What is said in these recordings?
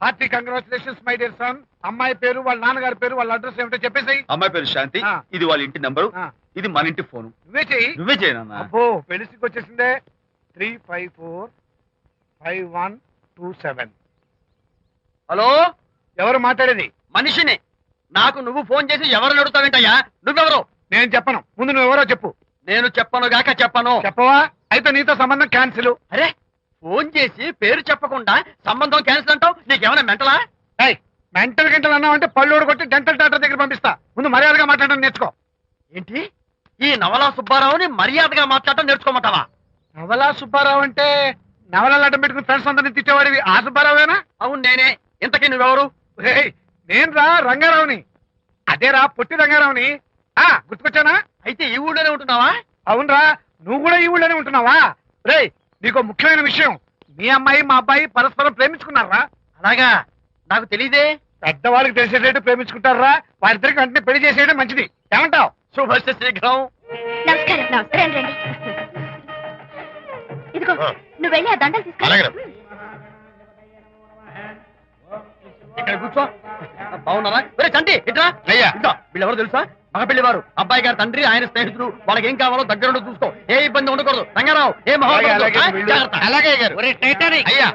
Hearty congratulations my dear son. అమ్మాయి పేరు, వాళ్ళ నాన్నగారి పేరు, వాళ్ళ అడ్రస్ ఏమిటో చెప్పేసి. అమ్మాయి పేరు శాంతి, ఇది వాళ్ళ ఇంటి నంబరు, ఇది మన ఇంటి ఫోను. నువ్వే చెయ్యి. నువ్వే చేయనన్నా. అబ్బో పెళ్లికి వచ్చేసిందే. 3545127. హలో, ఎవరు మాట్లాడేది? మనిషిని. నాకు నువ్వు ఫోన్ చేసి ఎవరు అడుగుతావేంటయ్యా? నువ్వెవరు? నేను చెప్పను, ముందు నువ్వెవరో చెప్పు. నేను చెప్పను గాక చెప్పను. చెప్పవా? అయితే నీతో సంబంధం క్యాన్సిల్. అరే, ఫోన్ చేసి పేరు చెప్పకుండా సంబంధం క్యాన్సిల్ అంటావు? నీకేమైనా మెంటలా? మెంటల్ గంటలు అన్నావు అంటే పళ్ళోడు కొట్టి డెంటల్ డాక్టర్ దగ్గర పంపిస్తా. ముందు మర్యాదగా మాట్లాడడం నేర్చుకో. ఏంటి, ఈ నవలా సుబ్బారావుని మర్యాదగా మాట్లాడటం నేర్చుకోమంటావా? నవలా సుబ్బారావు అంటే నవలాలు అడ్డం పెట్టుకుని ఫ్రెండ్స్ అందరినీ తిట్టేవాడివి ఆ సుబ్బారావేనా? అవును నేనే. ఇంతకీ నువ్వెవరు? నేను రా రంగారావుని. అదేరా పొట్టి రంగారావుని. గుర్తుకొచ్చానా? అయితే ఈ ఊళ్ళోనే ఉంటున్నావా? అవునరా, నువ్వు కూడా ఈ ఊళ్ళోనే ఉంటున్నావా? రేయ్, నీకు ముఖ్యమైన విషయం, మీ అమ్మాయి మా అబ్బాయి పరస్పరం ప్రేమించుకున్నారా? అలాగా? నాకు తెలీదే. పెద్దవాళ్ళకి తెలిసేటట్టు ప్రేమించుకుంటారా? వారిద్దరికి వెంటనే పెళ్లి చేసేయడం మంచిది. ఏమంటావు? శుభస్య శీఘ్రం. నమస్కారం. నమస్కారం. రండి. ఇదిగో నువ్వు వెళ్ళి ఆ దండలు తీసుకో. ఇక్కడ కూర్చో. బాగున్నారా? చంటి ఇట్లా. అయ్యా, వీళ్ళెవరు తెలుసా? మగ పెళ్లివారు, అబ్బాయి గారి తండ్రి, ఆయన స్నేహితులు. వాళ్ళకి ఏం కావాలో దగ్గరుండి చూసుకో. ఏ ఇబ్బంది ఉండకూడదు. రంగారావు, ఏ అలాగే గారు. అయ్యా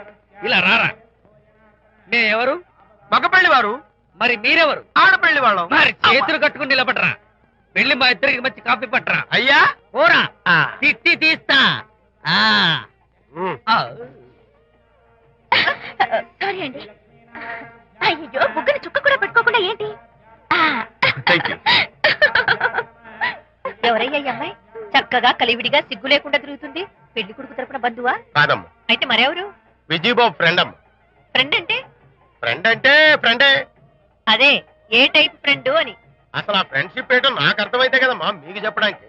ఇలా రారా. ఎవరు? మగ పెళ్లివారు. మరి మీరెవరు? ఆడపెళ్లి వాళ్ళం. మరి చేతులు కట్టుకుని నిలబడరా. వెళ్ళి మా ఇద్దరికి మంచి కాఫీ పట్టరా. అయ్యా ఓరా, తిట్టి తీస్తా. సారీ అండి. అయ్యో, బుగ్గన చుక్క కూడా పెట్టుకోకుండా ఏంటి? ఎవరయ్యా ఈ అమ్మాయి? చక్కగా కలివిడిగా సిగ్గు లేకుండా తిరుగుతుంది. పెళ్లి కొడుకు తరపున బంధువా? కాదమ్మా. అయితే మరెవరు? విజయబాబు ఫ్రెండ్ అమ్మ. ఫ్రెండ్ అంటే? ఫ్రెండ్ అంటే ఫ్రెండే. అదే, ఏ టైప్ ఫ్రెండ్ అని. అసలు ఆ ఫ్రెండ్షిప్ ఏంటో నాకు అర్థమైతే కదమ్మా మీకు చెప్పడానికి.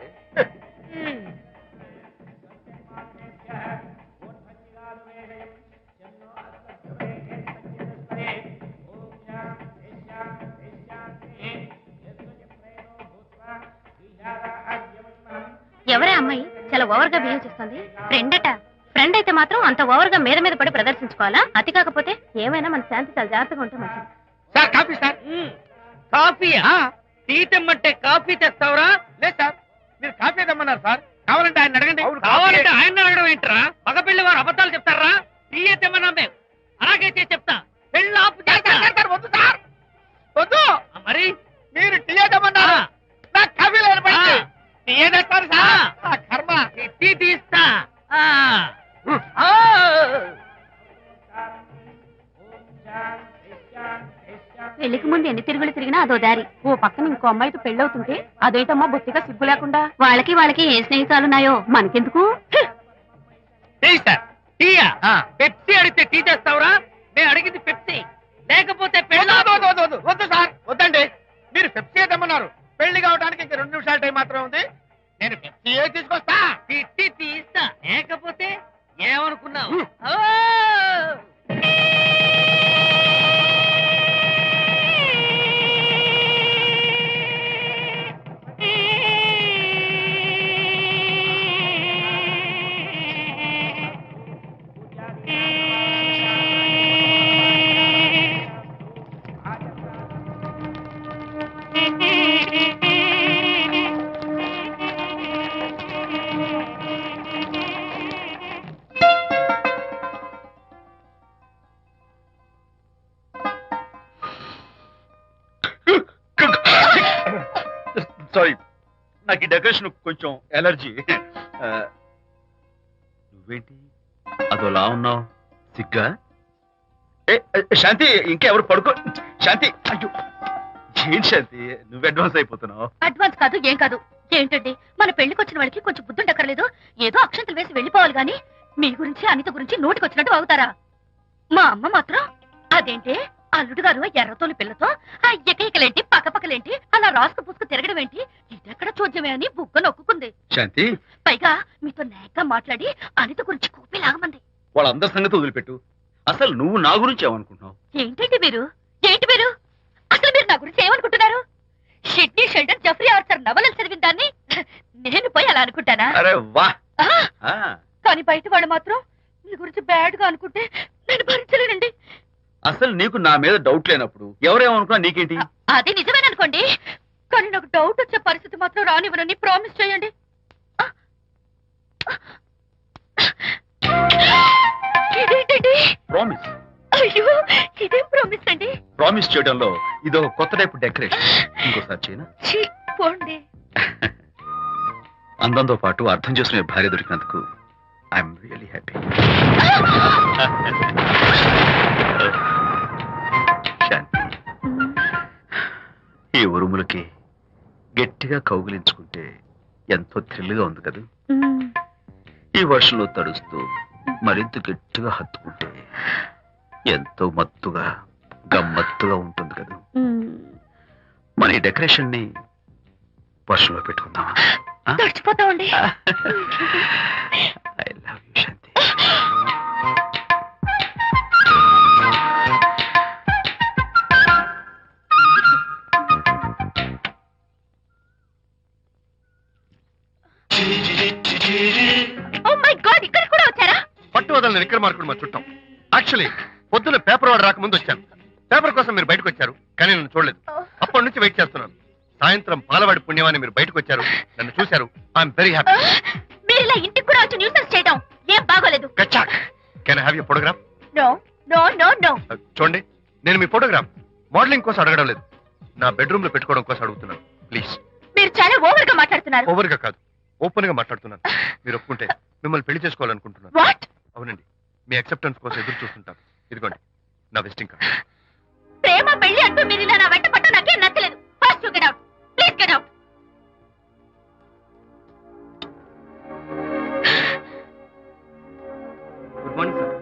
ఎవరే అమ్మాయి చాలా ఓవర్ గా బిహేవ్ చేస్తుంది? ఫ్రెండ్ అట. ఫ్రెండ్ అయితే మాత్రం అంత ఓవర్ గా మీద మీద పడి ప్రదర్శించుకోవాలా? అతి కాకపోతే ఏమైనా మన శాంతి చాలా జాగ్రత్తగా ఉంటే మంచిది. Sir coffee sir. కాఫీయా? టీ తెమ్మంటే కాఫీ తెస్తావురా? లేదు సార్, మీరు కాఫీ తెమ్మన్నారు సార్. కావాలంటే ఆయన అడగండి. కావాలంటే ఆయన అడగడం ఏంట్రా? మగ పెళ్లి వారు అబద్ధాలు చెప్తారా? టీ తెమ్మన్నా మేము అలాగైతే చెప్తా. పెళ్ళి ఆపు చేస్తా. వద్దు సార్, వద్దు. మరి మీరు టీ తెమ్మన్నారు, నాకు కాఫీ లేదు. టీ తెస్తారు సార్. కర్మ. టీ తీస్తా. పెళ్లికి ముందు ఎన్ని తిరుగులు తిరిగినా అదో దారి. ఓ పక్కన ఇంకో అమ్మాయితో పెళ్ళవుతుంటే అదేటమ్మా బొత్తిగా సిగ్గు లేకుండా. వాళ్ళకి ఏ స్నేహితాలున్నాయో మనకెందుకు? టీయా? పెప్సీ అడిగితే టీ తెస్తావురా? నేను అడిగింది పెప్సీ, లేకపోతే వద్దు సార్, వద్దండి. మీరు పెప్సీ తెమ్మన్నారు. పెళ్లి కావడానికి ఇంక 2 నిమిషాల టైం మాత్రమే ఉంది. నేను పెప్సీ తీసుకొస్తా. టీ తీస్తా, లేకపోతే ఏమనుకున్నావు? సారీ, నాకు ఈ డెకరేషన్ కొంచెం ఎలర్జీ. నువ్వేంటి అదోలా ఉన్నావు? సిగ్గా? శాంతి, ఇంకెవరు పడుకో. శాంతి, అయ్యో ఏంటి శాంతి, నువ్వు అడ్వాన్స్ అయిపోతున్నావు. అడ్వాన్స్ కాదు, ఏం కాదు. ఏంటండి, మన పెళ్లికి వచ్చిన వాళ్ళకి కొంచెం బుద్ధుండక్కర్లేదు? ఏదో అక్షంతలు వేసి వెళ్ళిపోవాలి గాని మీ గురించి అనిత గురించి నోటికి వచ్చినట్టు అవుతారా? మా అమ్మ మాత్రం అదేంటి అల్లుడు గారు ఎర్రతోలి పిల్లతో ఆ ఎకలేంటి పక్కపక్కలేంటి అలా రాసుకు పుసుకు తిరగడం ఏంటి, ఇదెక్కడ చూద్యమే అని బుగ్గ నొక్కుంది. శాంతి, పైగా మీతో నేగ్గా మాట్లాడి అనిత గురించి కూపి లాగమంది. వాళ్ళందరి సంగతి వదిలిపెట్టు. అసలు నువ్వు నా గురించి ఏమనుకుంటున్నావు? ఏంటండి మీరు? అసలు మీరు నా గురించి ఏమనుకుంటున్నారు? షిడ్నీ షెల్డన్ జెఫ్రీ ఆర్చర్ నవలలు చదివిన దాన్ని నేను పోయి అలా అనుకుంటానా? అరే వా. కానీ బయట వాళ్ళు మాత్రం మీ గురించి బ్యాడ్ గా అనుకుంటే నేను భరించలేనండి. అసలు నీకు నా మీద డౌట్ లేనప్పుడు ఎవరేమనుకున్నా నీకేంటి? అది నిజమేననుకోండి, కానీ నాకు డౌట్ వచ్చే పరిస్థితి మాత్రం రానివ్వనని ప్రామిస్ చేయండి. ఇదేంటండి? ప్రామిస్. అయ్యో, ఇదేం ప్రామిస్ అండి? ప్రామిస్ చేయడంలో ఇదొక కొత్త టైప్ డెకరేషన్. ఇంకోసారి చేయనా? ఛీ, పోండి. అందంతో పాటు అర్థం చేసుకునే భార్య దొరికినందుకు ఐఎమ్ రియలీ హ్యాపీ. శాంతి, ఈ ఉరుములకి గట్టిగా కౌగిలించుకుంటే ఎంతో థ్రిల్గా ఉంది కదా. ఈ వర్షంలో తడుస్తూ మరింత గట్టిగా హత్తుకుంటే ఎంతో మత్తుగా గమ్మత్తుగా ఉంటుంది కదా. మన ఈ డెకరేషన్ ని వర్షంలో పెట్టుకుందామా? తడిచిపోతామండి. I love you Shanti. Oh my God, ఇక్కడ కూడా వచ్చారా? పట్టు వదలని విక్రమార్కుడు మా చుట్టాం. యాక్చువల్లీ పొద్దున పేపర్ వాడు రాకముందు వచ్చాను. పేపర్ కోసం మీరు బయటకు వచ్చారు, కానీ నన్ను చూడలేదు. అప్పటి నుంచి వెయిట్ చేస్తున్నాను. సాయంత్రం పాలవాడి పుణ్యమాన్ని మీరు బయటకు వచ్చారు, నన్ను చూశారు. I'm very happy. మీరు ఇలా ఇంటికి కూడా వచ్చి న్యూసెన్స్ చేయడం ఏం బాగోలేదు. కచ్చాక్, can I have your photograph? No no no no. చూడండి, నేను మీ ఫోటోగ్రాఫ్ మోడలింగ్ కోసం అడగడం లేదు, నా బెడ్రూమ్ లో పెట్టుకోవడం కోసం అడుగుతున్నాను. ప్లీజ్. మీరు చాలా ఓవర్ గా మాట్లాడుతున్నారు. ఓవర్ గా కాదు, ఓపెన్ గా మాట్లాడుతున్నాను. మీరు ఒప్పుకుంటే మిమ్మల్ని పెళ్లి చేసుకోవాలనుకుంటున్నాను. వాట్? అవునండి, మీ అక్సెప్టెన్స్ కోసం ఎదురు చూస్తుంటాను. ఇదిగోండి నా విజిటింగ్ కార్డ్. ప్రేమ పెళ్లి అంటూ మీరు ఇలా నా వెంట పట్ట నాకేం నచ్చలేదు. First you get out, please get out. Good morning sir.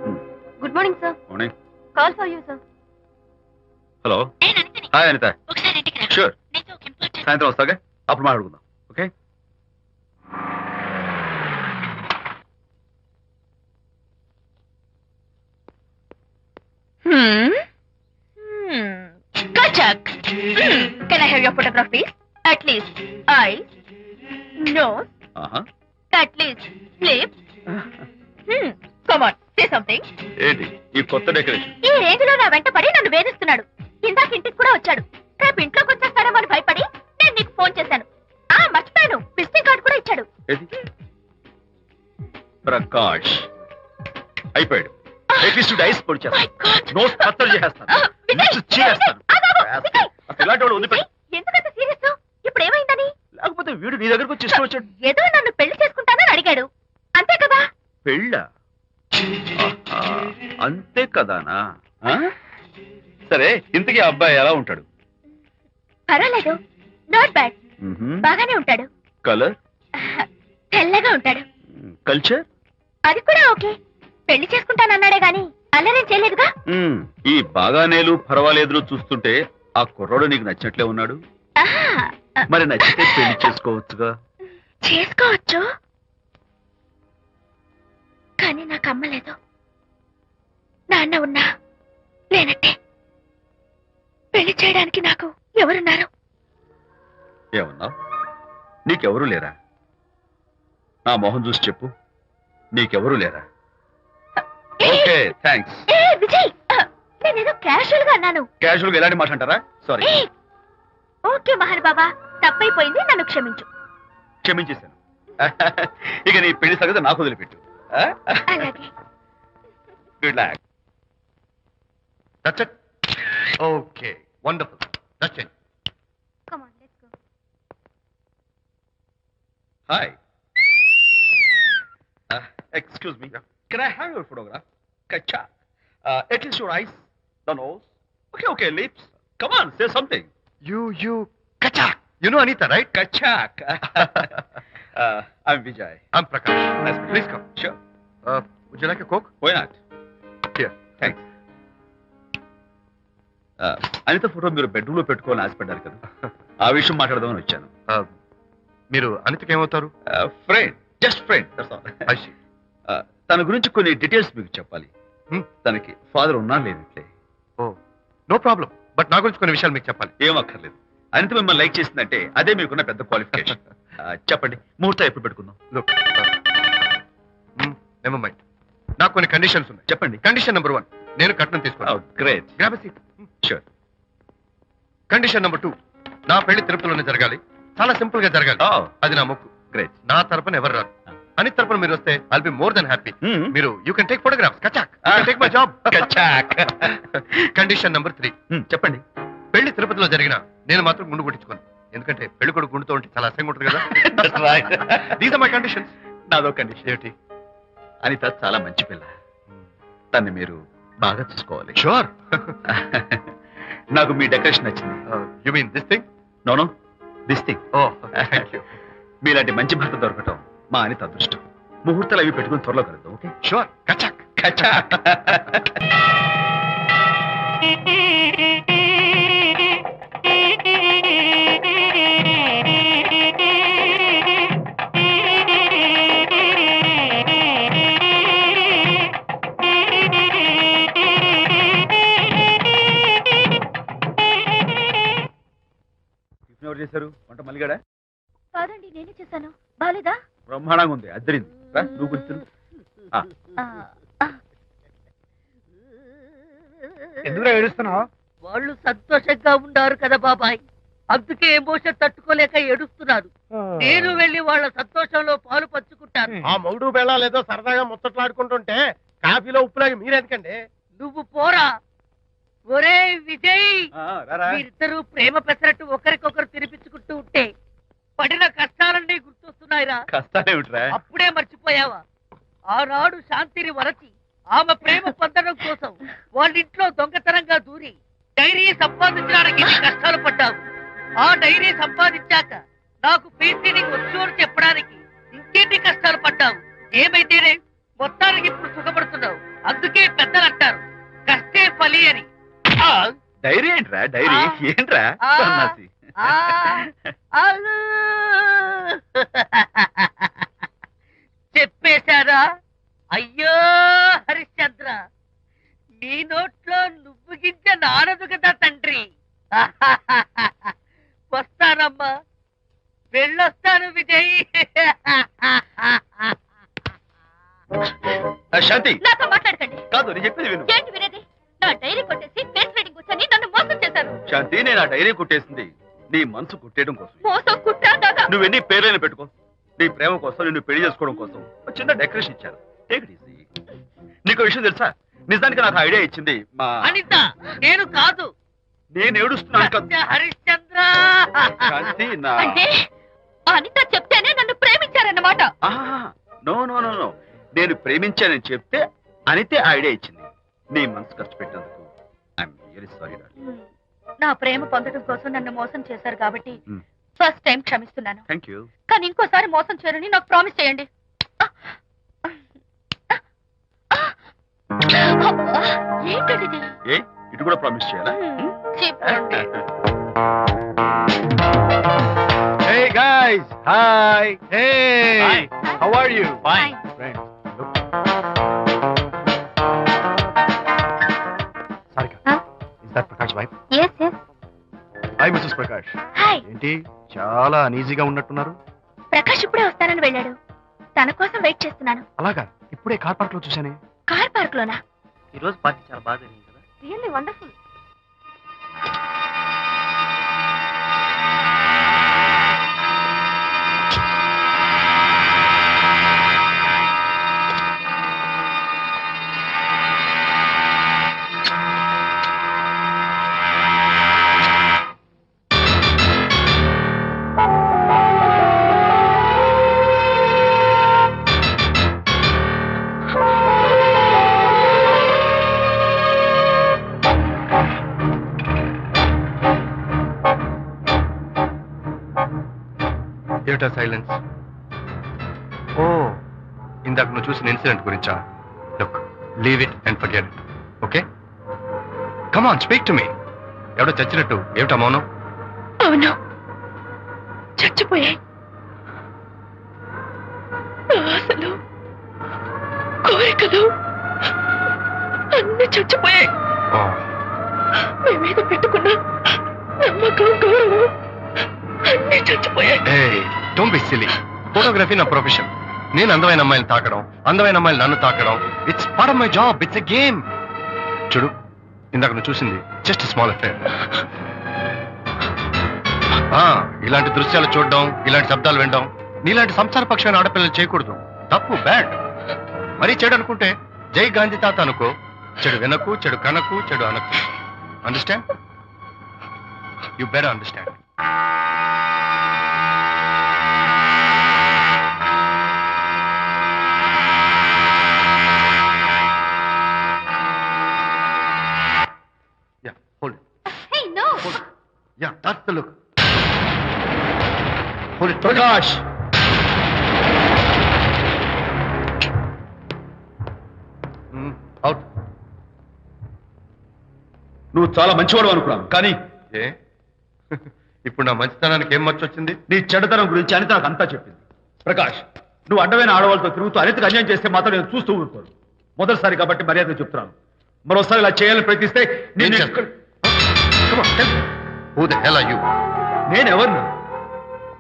Good morning sir. Morning. Call for you sir. Hello. నేను అనితని. హాయ్ అనిత. ఒకసారి ఇంటికి రా. షూర్. నీతో ఒక ఇంపార్టెంట్. సాయంత్రం వస్తాగా, అప్పుడు మాట్లాడుకుందాం. Okay. Kachak. Can I have your photograph, please? At least eyes, nose, at least lips. Come on, say something. ఏంటి ఈ కొత్త డెకరేషన్? ఈ రేంజ్ లో నా వెంట పడి నన్ను వేధిస్తున్నాడు. ఇందాక ఇంటికి కూడా వచ్చాడు. రేపు ఇంట్లోకి వచ్చేస్తాడేమో అని భయపడి నేను నీకు ఫోన్ చేశాను. మర్చిపోయాను, విజిటింగ్ కార్డు కూడా ఇచ్చాడు. ప్రకాష్ అయిపోయాడు. ఐస్ పొడి My God. నోట్ కత్తలు చేస్తాను. ఇలాంటి వాడు వదిలిపెట్టు. ఎందుకంత సీరియస్? ఇప్పుడు ఏమైందని? లేకపోతే వీడు నీ దగ్గరకు వచ్చి ఇష్టం వచ్చాడు. ఏదో నన్ను పెళ్లి చేసుకుంటానని అడిగాడు, అంతే కదా? పెళ్ళా? అంతే కదానా? సరే, ఇంతకీ ఆ అబ్బాయి ఎలా ఉంటాడు? పర్వాలేదు, నాట్ బ్యాడ్. బాగానే ఉంటాడు. కలర్? తెల్లగా ఉంటాడు. కల్చర్? అది కూడా ఓకే. పెళ్లి చేసుకుంటానన్నాడే గాని అల్లరేం చేయలేదుగా. ఈ బాగానేలు పర్వాలేదు చూస్తుంటే ఆ కుర్రాడు నీకు నచ్చినట్లే ఉన్నాడు. మరి నచ్చితే పెళ్లి చేసుకోవచ్చుగా. చేసుకోవచ్చు, కానీ నాకు అమ్మ లేదు, నాన్న ఉన్నా లేనట్టే. పెళ్లి చేయడానికి నాకు ఎవరున్నారు? ఏమన్నావు? నీకెవరూ లేరా? నా మొహం చూసి చెప్పు, నీకెవరూ లేరా? Okay, thanks. విజయ్, నేనేదో క్యాషువల్ గా అన్నాను. క్యాజువల్ గా ఎలాంటి మాట అంటారా? సారీ. ఓకే మహర్ బాబా, తప్పైపోయింది, నన్ను క్షమించు. క్షమించేశాను. ఇక నీ పెళ్లి సంగతి నాకు వదిలిపెట్టు. అలాగే. Good luck. That's it. Okay, wonderful. That's it. Come on, let's go. Hi. Excuse me. Can I have your photograph? Kacha. At least your eyes, the nose. Okay, lips. Come on, say something. You, Kachak. You know Anita, right? Kachak. I'm Vijay. I'm Prakash. Nice to meet you. Please come. Sure. Would you like a Coke? Why not? Here. Thanks. Anitha photo మీరు bedroom లో పెట్టుకోవాలని ఆశపడ్డారు కదా, ఆ విషయం మాట్లాడదామని వచ్చాను. మీరు అనితకి ఏమవుతారు? Friend, just friend. తన గురించి కొన్ని డీటెయిల్స్ మీకు చెప్పాలి. తనకి ఫాదర్ ఉన్నా లేనట్లే. ఓ, నో ప్రాబ్లం. బట్ నా గురించి కొన్ని విషయాలు మీకు చెప్పాలి. ఏం అక్కర్లేదు. అనిత మిమ్మల్ని లైక్ చేసిందంటే అదే మీకున్న పెద్ద క్వాలిఫికేషన్. చెప్పండి, ముహూర్తం ఎప్పుడు పెట్టుకుందాం? Never mind. నాకు కొన్ని కండిషన్స్ ఉన్నాయి. చెప్పండి. కండిషన్ నెంబర్ 1, నేను కట్నం తీసుకున్నాను. Great. Grab a seat. Sure. Condition number 2, నా పెళ్లి తిరుపతిలోనే జరగాలి, చాలా సింపుల్ గా జరగాలి. అది నా మొక్కు. గ్రేట్. నా తరపున ఎవరు రాదు. అని తరపున మీరు వస్తే I'll be more than happy. మీరు యూ కెన్ టేక్ ఫోటోగ్రాఫ్స్. కచాక్. Take my job. కచాక్. కండిషన్ నెంబర్ 3, చెప్పండి. పెళ్లి తిరుపతిలో జరిగిన నేను మాత్రం గుండు కొట్టించుకోను. ఎందుకంటే పెళ్లి కొడుకు గుండుతో ఉంటే చాలా అసహ్యంగా ఉంటుంది కదా. These are my conditions. నాదో కండిషన్. ఏంటి? అనిత చాలా మంచి పిల్ల, తన్ని మీరు బాగా చూసుకోవాలి. షూర్. నాకు మీ డెకరేషన్ నచ్చింది. You mean this thing? No this thing. Oh thank you. మీలాంటి మంచి భర్త దొరకటం మా అనిత అదృష్టం. ముహూర్తాలు అవి పెట్టుకుని త్వరలో కలుద్దాం. ఓకే? షూర్. కచాక్. కచాక్. ఎవరు చేశారు వంట? మల్లిగాడా? కాదండి, నేనే చేశాను. బాలేదా? బ్రహ్మాండంగా ఉంది. అద్దరింది. నువ్వు గుర్తు. ఎందుకు ఏడుస్తున్నావు? వాళ్ళు సంతోషంగా ఉన్నారు కదా బాబాయ్, అందుకే ఎమోషన్ తట్టుకోలేక ఏడుస్తున్నారు. నేను వెళ్ళి వాళ్ళ సంతోషంలో పాలు పంచుకుంటాను. ఆ మౌడు బెళ్ళాలేదో సరదాగా ముచ్చట్లాడుకుంటుంటే కాఫీలో ఉప్పులాగి మీరెందుకండి? నువ్వు పోరా. ఒరే విజయ్, మీరిద్దరూ ప్రేమ పెసరట్టు ఒకరికొకరు తినిపించుకుంటూ ఉంటే పడిన కష్టాలన్నీ గుర్తొస్తున్నాయిరా. కష్టాలేమిట్రా? అప్పుడే మర్చిపోయావా? ఆనాడు శాంతిని వరచి ఆమె ప్రేమ పొందడం కోసం వాళ్ళింట్లో దొంగతనంగా దూరి డైరీ సంపాదించడానికి ఎన్ని కష్టాలు పడ్డావు. ఆ డైరీ సంపాదించాక నాకు పెయింటింగ్ వచ్చు అని చెప్పడానికి ఇంకెన్ని కష్టాలు పడ్డావు. ఏమైతేనే మొత్తానికి ఇప్పుడు సుఖపడుతున్నావు. అందుకే పెద్దలు అంటారు కష్టే ఫలి అని. డైరీ ఏంట్రా? డైరీ ఏంట్రా? సన్నాసి. చెప్పేశారా? అయ్యో హరిశ్చంద్ర, నీ నోట్లో నువ్వు గింజ నానదు కదా తండ్రి. వస్తానమ్మా, వెళ్ళొస్తాను విజయ్. శాంతి, నాతో మాట్లాడకండి. కాదు నేను చెప్పేది విను. ఏంటి వినేది? నా డైరీ కొట్టేసి ఫేస్ రీడింగ్ వచ్చని నన్ను మోసం చేశారు. శాంతి, నేను ఆ డైరీ కుట్టేసింది నీ మనసు కుట్టేయడం కోసం. మోసం కుట్రా దాదా. నువ్వెన్ని పేర్లైనా పెట్టుకో, నీ ప్రేమ కోసం, నిన్ను పెళ్లి చేసుకోవడం కోసం ఒక చిన్న డెకరేషన్ ఇచ్చాను. Take it easy. నీకు విషయం తెలుసా? నిజానికి నాకు ఐడియా ఇచ్చింది మా అనిత, నేను కాదు. నేను ఏడుస్తున్నాను కదా హరిశ్చంద్ర. శాంతి. నా అంటే అనిత చెప్తేనే నన్ను ప్రేమించారన్నమాట. నో నో నో నో నేను ప్రేమించానని చెప్తే అనితే ఐడియా ఇచ్చింది. నీ మనసు ఖర్చు పెట్టినందుకు ఐఎమ్ రియల్లీ సారీ. నా ప్రేమ పొందడం కోసం నన్ను మోసం చేశారు కాబట్టి ఫస్ట్ టైం క్షమిస్తున్నాను. Thank you. కానీ ఇంకోసారి మోసం చేయరని నాకు ప్రామిస్ చేయండి. ఏంటది? ఏ ఇటు కూడా ప్రామిస్ చేయాలా? చెప్పండి. Hey guys, hi. Hey, Hi. how are you? Fine. Friends, look. Sarika, is that Prakash wife? Yes, yes. Hi, Mrs. Prakash. Hi. ఏంటి చాలా అనీజీగా ఉన్నట్టున్నారు? ప్రకాష్ ఇప్పుడే వస్తానని వెళ్ళాడు. తన కోసం వెయిట్ చేస్తున్నాను. అలాగా? ఇప్పుడే కార్ పార్క్ లో చూసానే. కార్ పార్క్ లోనా? ఈ రోజు పార్టీ చాలా బాగా జరిగింది కదా. Really wonderful. ఏమిటా సైలెన్స్? ఓ, ఇందాక నువ్వు చూసిన ఇన్సిడెంట్ గురించా? Look, leave it and forget it. Okay, come on, speak to me. ఎవడో చచ్చినట్టు ఏమిటా మౌనం? అవును, చచ్చిపోయాయి. ఆశలు, కోరికలు అన్ని చచ్చిపోయాయి. మీ మీద పెట్టుకున్న నమ్మకం, గౌరవం అన్ని చచ్చిపోయాయి. Don't be silly. ఫోటోగ్రఫీ నా ప్రొఫెషన్. నేను అందమైన అమ్మాయిని తాకడం, అందమైన అమ్మాయిలు నన్ను తాకడం, it's part of my job. It's a game. చూడు, ఇందాక నువ్వు చూసింది జస్ట్ స్మాల్ అఫేర్. ఇలాంటి దృశ్యాలు చూడడం, ఇలాంటి శబ్దాలు వినడం నీలాంటి సంసారపక్షమైన ఆడపిల్లలు చేయకూడదు. తప్పు, బ్యాడ్. మరీ చెడు అనుకుంటే జై గాంధీ తాత అనుకో. చెడు వినకు, చెడు కనకు, చెడు అనకు. Understand? You better understand. Hold it. Hey, no! Hold it. Yeah, that's the look. Hold it. Prakash, Out. నువ్వు చాలా మంచివాడు అనుకున్నాను, కానీ ఏ ఇప్పుడు నా మంచితనానికి ఏం మచ్చ వచ్చింది? నీ చెడ్డతనం గురించి అనిత నాకు అంతా చెప్పింది. ప్రకాష్, నువ్వు అడ్డమైన ఆడవాళ్ళతో తిరుగుతూ అనితకు అన్యాయం చేస్తే మాత్రం నేను చూస్తూ ఊరుకోను. మొదటిసారి కాబట్టి మర్యాద చెప్తున్నాను. మరోసారి ఇలా చేయాలని ప్రయత్నిస్తే ఏం చేస్తా? Come on, tell me. Who the hell are you? నేనెవరిని?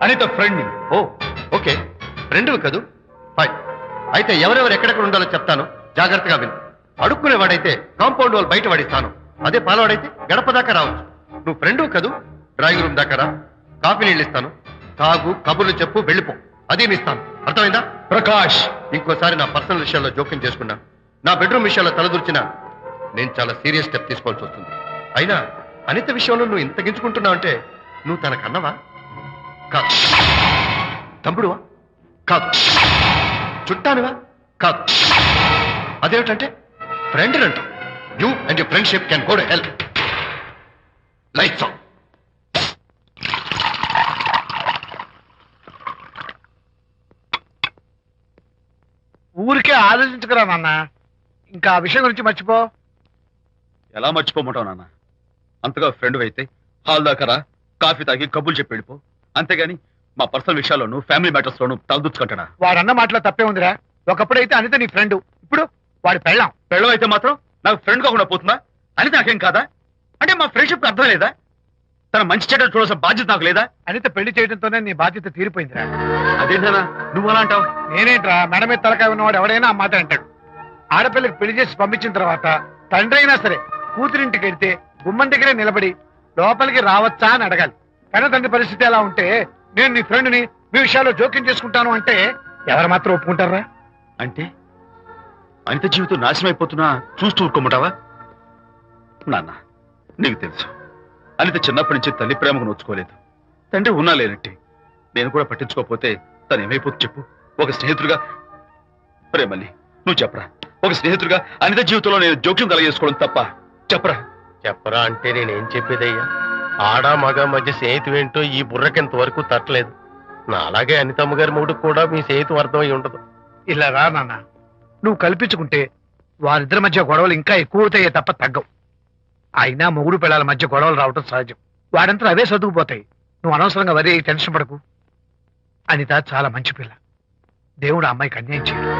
అనిత ఫ్రెండ్ని. ఓ, ఓకే, ఫ్రెండ్వి కదూ. ఫైన్. అయితే ఎవరెవరు ఎక్కడెక్కడ ఉండాలో చెప్తాను, జాగ్రత్తగా విను. అడుక్కునేవాడైతే కాంపౌండ్ వాళ్ళు బయట వాడిస్తాను. అదే పాలవాడైతే గడప దాకా రావచ్చు. నువ్వు ఫ్రెండ్ కదూ, డ్రాయింగ్ రూమ్ దాకా రా. కాఫీ నీళ్ళు ఇస్తాను, తాగు, కబుర్లు చెప్పు, వెళ్ళిపో. అది ఇస్తాను. అర్థమైందా? ప్రకాష్, ఇంకోసారి నా పర్సనల్ విషయాల్లో జోక్యం చేసుకున్నా, నా బెడ్రూమ్ విషయాల్లో తలదూర్చినా నేను చాలా సీరియస్ స్టెప్ తీసుకోవాల్సి వస్తుంది. అయినా అనిత విషయంలో నువ్వు ఇంత గించుకుంటున్నావు అంటే నువ్వు తనకన్నవా? కాదు. తమ్ముడువా? కాదు. చుట్టానువా? కాదు. అదేమిటంటే ఫ్రెండ్ అంటూ. You and your friendship can go to hell. Lights on. ఊరికే ఆలోచించుకురా నాన్న. ఇంకా ఆ విషయం గురించి మర్చిపో. ఎలా మర్చిపోమంటావు నాన్న? అంతగా ఫ్రెండ్ అయితే హాల్ దాకా రా, కాఫీ తాగి కబుర్లు చెప్పి వెళ్ళిపో. అంతేగాని మా పర్సనల్ విషయాల్లోనూ ఫ్యామిలీ మ్యాటర్స్ లోనూ తలదూర్చుకుంటాడా? వాడన్న మాటలో తప్పే ఉందిరా. ఒకప్పుడైతే అనిత నీ ఫ్రెండ్, ఇప్పుడు వాడి పెళ్ళాం. పెళ్ళం అయితే మాత్రం నాకు ఫ్రెండ్ కాకుండా పోతుందా? అనిత నాకేం కాదా? అంటే మా ఫ్రెండ్షిప్ అర్థం లేదా? తన మంచి చెడ్డ చూడాల్సిన బాధ్యత నాకు లేదా? అనిత పెళ్లి చేయడంతోనే నీ బాధ్యత తీరిపోయిందిరా. అదేంటనా నువ్వు అలా అంటావు? నేనేంట్రా, మెడ మీద తలకాయ ఉన్నవాడు ఎవడైనా ఆ మాట అంటాడు. ఆడపిల్లకి పెళ్లి చేసి పంపించిన తర్వాత తండ్రి అయినా సరే కూతురింటికి వెళ్తే గుమ్మం దగ్గరే నిలబడి లోపలికి రావచ్చా అని అడగాలి. కానీ తండ్రి పరిస్థితి ఎలా ఉంటే నేను నీ ఫ్రెండ్ని మీ విషయాల్లో జోక్యం చేసుకుంటాను అంటే ఎవరు మాత్రం ఒప్పుకుంటారా? అంటే అనిత జీవితం నాశనం అయిపోతున్నా చూస్తూ ఊరుకోమంటావా? నాన్న, నీకు తెలుసు అనిత చిన్నప్పటి నుంచి తల్లి ప్రేమకు నోచుకోలేదు. తండ్రి ఉన్నా లేనట్టే. నేను కూడా పట్టించుకోకపోతే తను ఏమైపోతుంది చెప్పు? ఒక స్నేహితుడిగా ప్రేమల్ని నువ్వు చెప్పరా? ఒక స్నేహితుడిగా అనిత జీవితంలో నేను జోక్యం కలగేసుకోవడం తప్ప? చెప్పరా? చెప్పరా అంటే నేనేం చెప్పేదయ్యా? ఆడ మగ మధ్య స్నేహితు ఏంటో ఈ బుర్రకింత వరకు తట్టలేదు. నా అలాగే అనితమ్మ గారి మూడు కూడా మీ స్నేహితు అర్థమై ఉండదు. ఇలా రా నాన్న, నువ్వు కల్పించుకుంటే వారిద్దరి మధ్య గొడవలు ఇంకా ఎక్కువ అవుతాయే తప్ప తగ్గవు. అయినా మొగుడు పిల్లల మధ్య గొడవలు రావటం సహజం. వాడంతా అవే సర్దుకుపోతాయి. నువ్వు అనవసరంగా వరి టెన్షన్ పడకు. అనిత చాలా మంచి పిల్ల. దేవుడు ఆ అమ్మాయికి అన్యాయం చేయడు.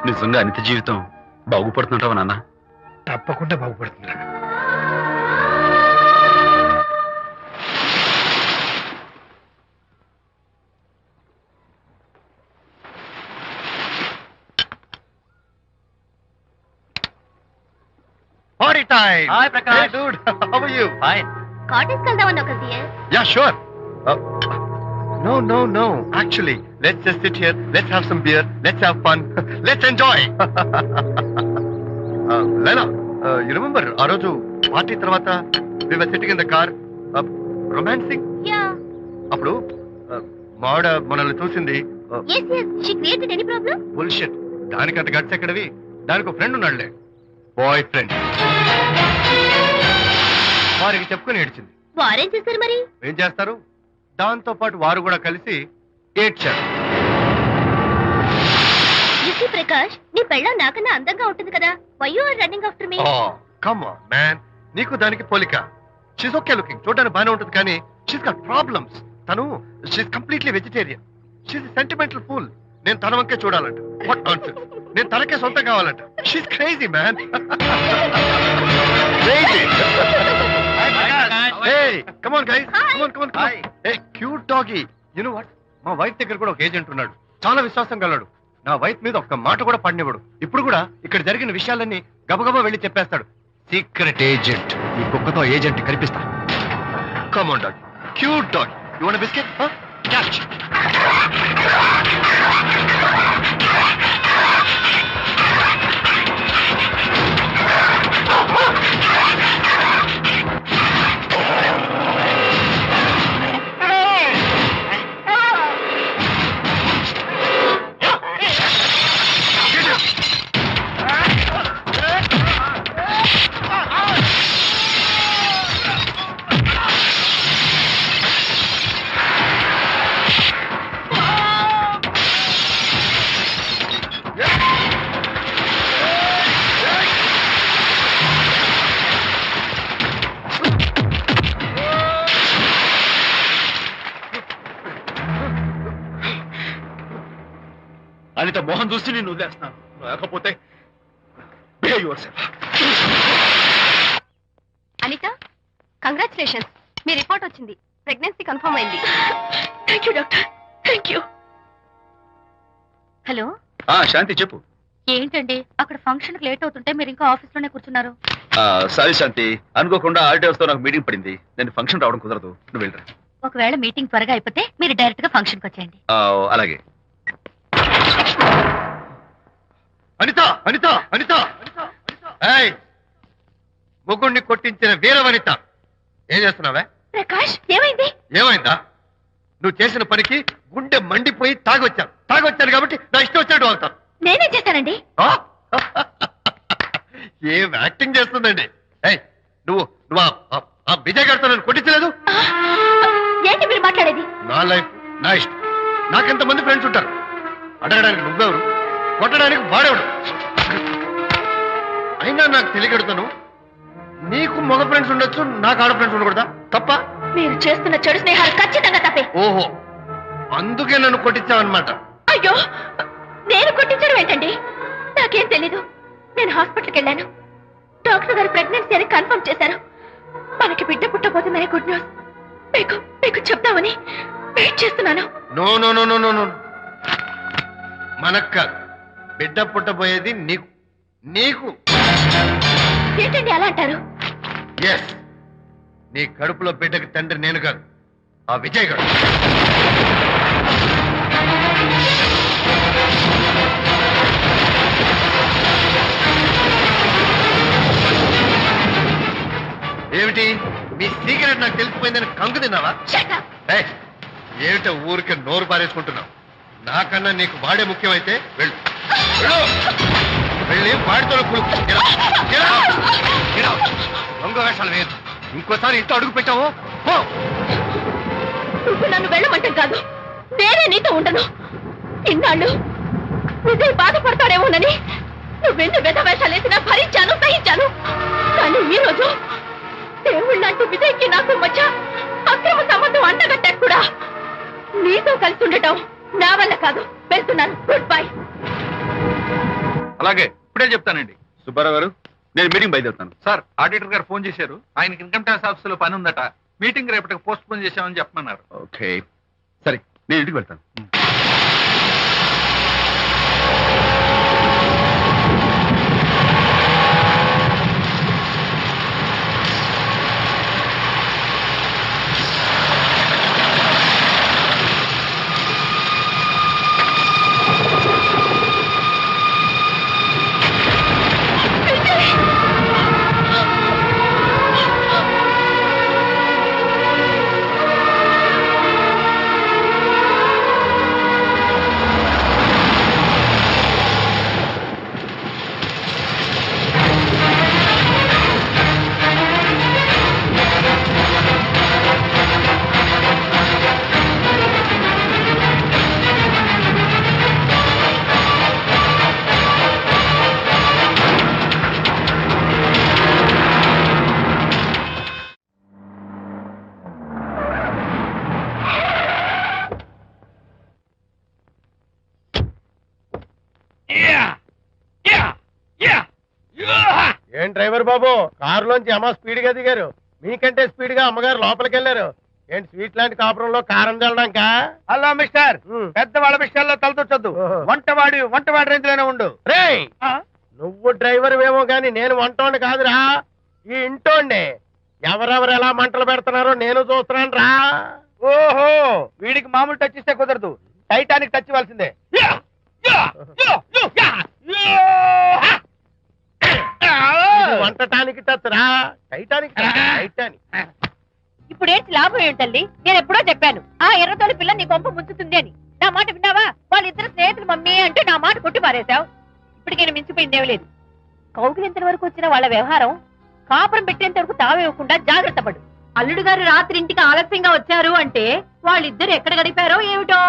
నిజంగా అనిత జీవితం బాగుపడుతుంటావా నాన్న? తప్పకుండా బాగుపడుతుందిరా. Party time! Hi, Prakash. Hey, dude. How are you? Fine. Cottage వెళ్దామని ఒక dear. Yeah, sure. No. Actually, let's just sit here. Let's have some beer. Let's have fun. Let's enjoy. Lena, you remember ఆ రోజు party తర్వాత we were sitting in the car, romancing? Yeah. అప్పుడు మావిడ మనల్ని చూసింది. yes she created any problem? Bullshit. దానికంత guts ఎక్కడవి? దానికి ఒక ఫ్రెండ్ ఉన్నాడులే, బాయ్ ఫ్రెండ్. వారికి చెప్పుకుని ఏడ్చింది. వారేం చేశారు మరి? ఏం చేస్తారు? దాంతో పాటు వారు కూడా కలిసి ఏడ్చారు. యూసీ ప్రకాష్, నీ పెళ్ళం నాకన్నా అందంగా ఉంటుంది కదా. Why you are running after me? Come on man, నీకు దానికి పోలిక. షీస్ ఓకే లుకింగ్, చూడడానికి బాగానే ఉంటుంది, కానీ షీస్ గాట్ ప్రాబ్లమ్స్. తను she's completely vegetarian. She's sentimental pool. నేను తన వంకే చూడాలంట. What nonsense. నేను తనకే సొంతం కావాలంట. She's crazy man. Crazy. Hey, come on guys. Come on. Hey, cute doggy. You know what? మా వైఫ్ దగ్గర కూడా ఒక ఏజెంట్ ఉన్నాడు. చాలా విశ్వాసం గలడు. నా వైఫ్ మీద ఒక్క మాట కూడా పడినవాడు. ఇప్పుడు కూడా ఇక్కడ జరిగిన విషయాలన్నీ గబగబా వెళ్ళి చెప్పేస్తాడు. Secret agent. ఈ కుక్కతో ఏజెంట్ కనిపిస్తా. Come on dog, cute dog. You want biscuit? Catch. Anitha Mohan చూసి నేను వదిలేస్తున్నాను. లేకపోతే behave yourself. అనిత, కంగ్రాచులేషన్స్, మీ రిపోర్ట్ వచ్చింది. ప్రెగ్నెన్సీ కన్ఫర్మ్ అయింది. Thank you doctor, thank you. Hello, Shanti చెప్పు. ఏంటండి అక్కడ ఫంక్షన్ లేట్ అవుతుంటే మీరు ఇంకా ఆఫీస్ లోనే కూర్చున్నారు? సారీ శాంతి, అనుకోకుండా ఆర్డర్స్ తో నాకు మీటింగ్ పడింది. నేను ఫంక్షన్ రావడం కుదరదు. నువ్వు వెళ్ళరా. ఒకవేళ మీటింగ్ త్వరగా అయిపోతే మీరు డైరెక్ట్ గా ఫంక్షన్ కి వచ్చేయండి. అలాగే. అనిత, అనిత, అనిత, ఏయ్, ముగ్గుడిని కొట్టించిన వీర వనిత, ఏం చేస్తున్నావే? ప్రకాష్, ఏమైంది? ఏమైందా? నువ్వు చేసిన పనికి గుండె మండిపోయి తాగొచ్చాను కాబట్టి నా ఇష్టం వచ్చినట్టు వాగుతాను. నేనేం చేశానండి? ఏం యాక్టింగ్ చేస్తుందండి. ఏయ్, నువ్వు నువ్వు ఆ విజయ్ గారితో నన్ను కొట్టించలేదు? ఏంటి మీరు మాట్లాడేది? నా లైఫ్ నా ఇష్టం. నాకెంతమంది ఫ్రెండ్స్ ఉంటారు. అడగడానికి నువ్వెవరు, కొట్టడానికి వాడేవాడు. అయినా నాకు తెలియగడుతాను, నీకు మగ ఫ్రెండ్స్ ఉండొచ్చు, నాకు ఆడ ఫ్రెండ్స్ ఉండకూడదా? తప్ప? మీరు చేస్తున్న చెడు స్నేహాలు ఖచ్చితంగా తప్పే. ఓహో, అందుకే నన్ను కొట్టించావన్నమాట. అయ్యో, నేను కొట్టించడం ఏంటండి? నాకేం తెలీదు. నేను హాస్పిటల్కి వెళ్ళాను. డాక్టర్ గారు ప్రెగ్నెన్సీ అని కన్ఫర్మ్ చేశారు. మనకి బిడ్డ పుట్టబోతుందనే గుడ్ న్యూస్ మీకు చెప్తామని వెయిట్ చేస్తున్నాను. No no no no no no, మనక్క బిడ్డ పుట్టబోయేది నీకు. నీకు ఏంటండి అలా అంటారు? ఎస్, నీ కడుపులో బిడ్డకి తండ్రి నేను కాదు, ఆ విజయ్ గారు. ఏమిటి మీ సీక్రెట్ నాకు తెలిసిపోయిందని కంగు తిన్నావా? Shut up. ఏయ్, ఏమిటో ఊరికే నోరు పారేసుకుంటున్నావు? నాకన్నా నీకు వాడే ముఖ్యమైతే వెళ్ళు, వెళ్ళు. వెళ్ళి వాడితో దొంగ వేషాలు వేయదు. ఇంకోసారి ఇంట్లో అడుగు పెట్టావు పో. నువ్వు నన్ను వెళ్ళమంటాం కాదు, నేనే నీతో ఉండను. ఇన్నాళ్ళు విజయ్ బాధపడతాడేమోనని నువ్వెన్ని వెధవేషాలు వేసినా భరించాను, సహించాను. కానీ ఈ రోజు దేవుళ్ళంటూ విజయ్కి నాకు మధ్య అక్రమ సంబంధం అంటగట్టా కూడా నీతో కలిసి ఉండటం నా వల్ల కాదు. వెళ్తున్నాను, గుడ్ బై. అలాగే, ఇప్పుడే చెప్తానండి. సుబ్బారావు గారు, నేను మీటింగ్ బయలుదేరుతాను. సార్, ఆడిటర్ గారు ఫోన్ చేశారు. ఆయనకి ఇన్కమ్ ట్యాక్స్ ఆఫీస్ లో పని ఉందట. మీటింగ్ రేపటికి పోస్ట్ పోన్ చేశామని చెప్పమన్నారు. ఓకే, సరే, నేను ఇంటికి వెళ్తాను. ఏం డ్రైవర్ బాబు, కారులోంచి అమ్మ స్పీడ్ గా దిగారు. మీకంటే స్పీడ్ గా అమ్మగారు లోపలికి వెళ్ళారు. ఏంటి స్వీట్ లాంటి కాపురంలో కారం చల్లడానికా? హలో మిస్టర్, పెద్దవాళ్ళ విషయాల్లో తలదొచ్చొద్దు. వంటవాడి రేంజ్ లోనే ఉండు. రేయ్, నువ్వు డ్రైవర్ ఏమో గాని నేను వంటోండి కాదురా, ఈ ఇంటోండి. ఎవరెవరు ఎలా మంటలు పెడుతున్నారో నేను చూస్తున్నాను రా. ఓహో, వీడికి మామూలు టచ్ ఇస్తే కుదరదు, టైటానిక్ టచ్ ఇవ్వాల్సిందే. ఇది వంటటానికి టచ్ రా, టైటానిక్ టచ్, టైటానిక్. ఇప్పుడేంటి లాభం ఏంటల్లి? నేను ఎప్పుడో చెప్పాను ఆ ఎర్రతోలి పిల్ల నీ కొంప ముంచుతుంది అని. నా మాట విన్నావా? వాళ్ళిద్దరు స్నేహితులు మమ్మీ అంటే నా మాట కొట్టి పారేశావు. ఇప్పటికి నేను మించిపోయిందేం లేదు. కౌగిలింత వరకు వచ్చిన వాళ్ళ వ్యవహారం కాపురం పెట్టేంత వరకు తావేవ్వకుండా జాగ్రత్త పడు. అల్లుడు గారు రాత్రి ఇంటికి ఆలస్యంగా వచ్చారు అంటే వాళ్ళిద్దరు ఎక్కడ గడిపారో ఏమిటో.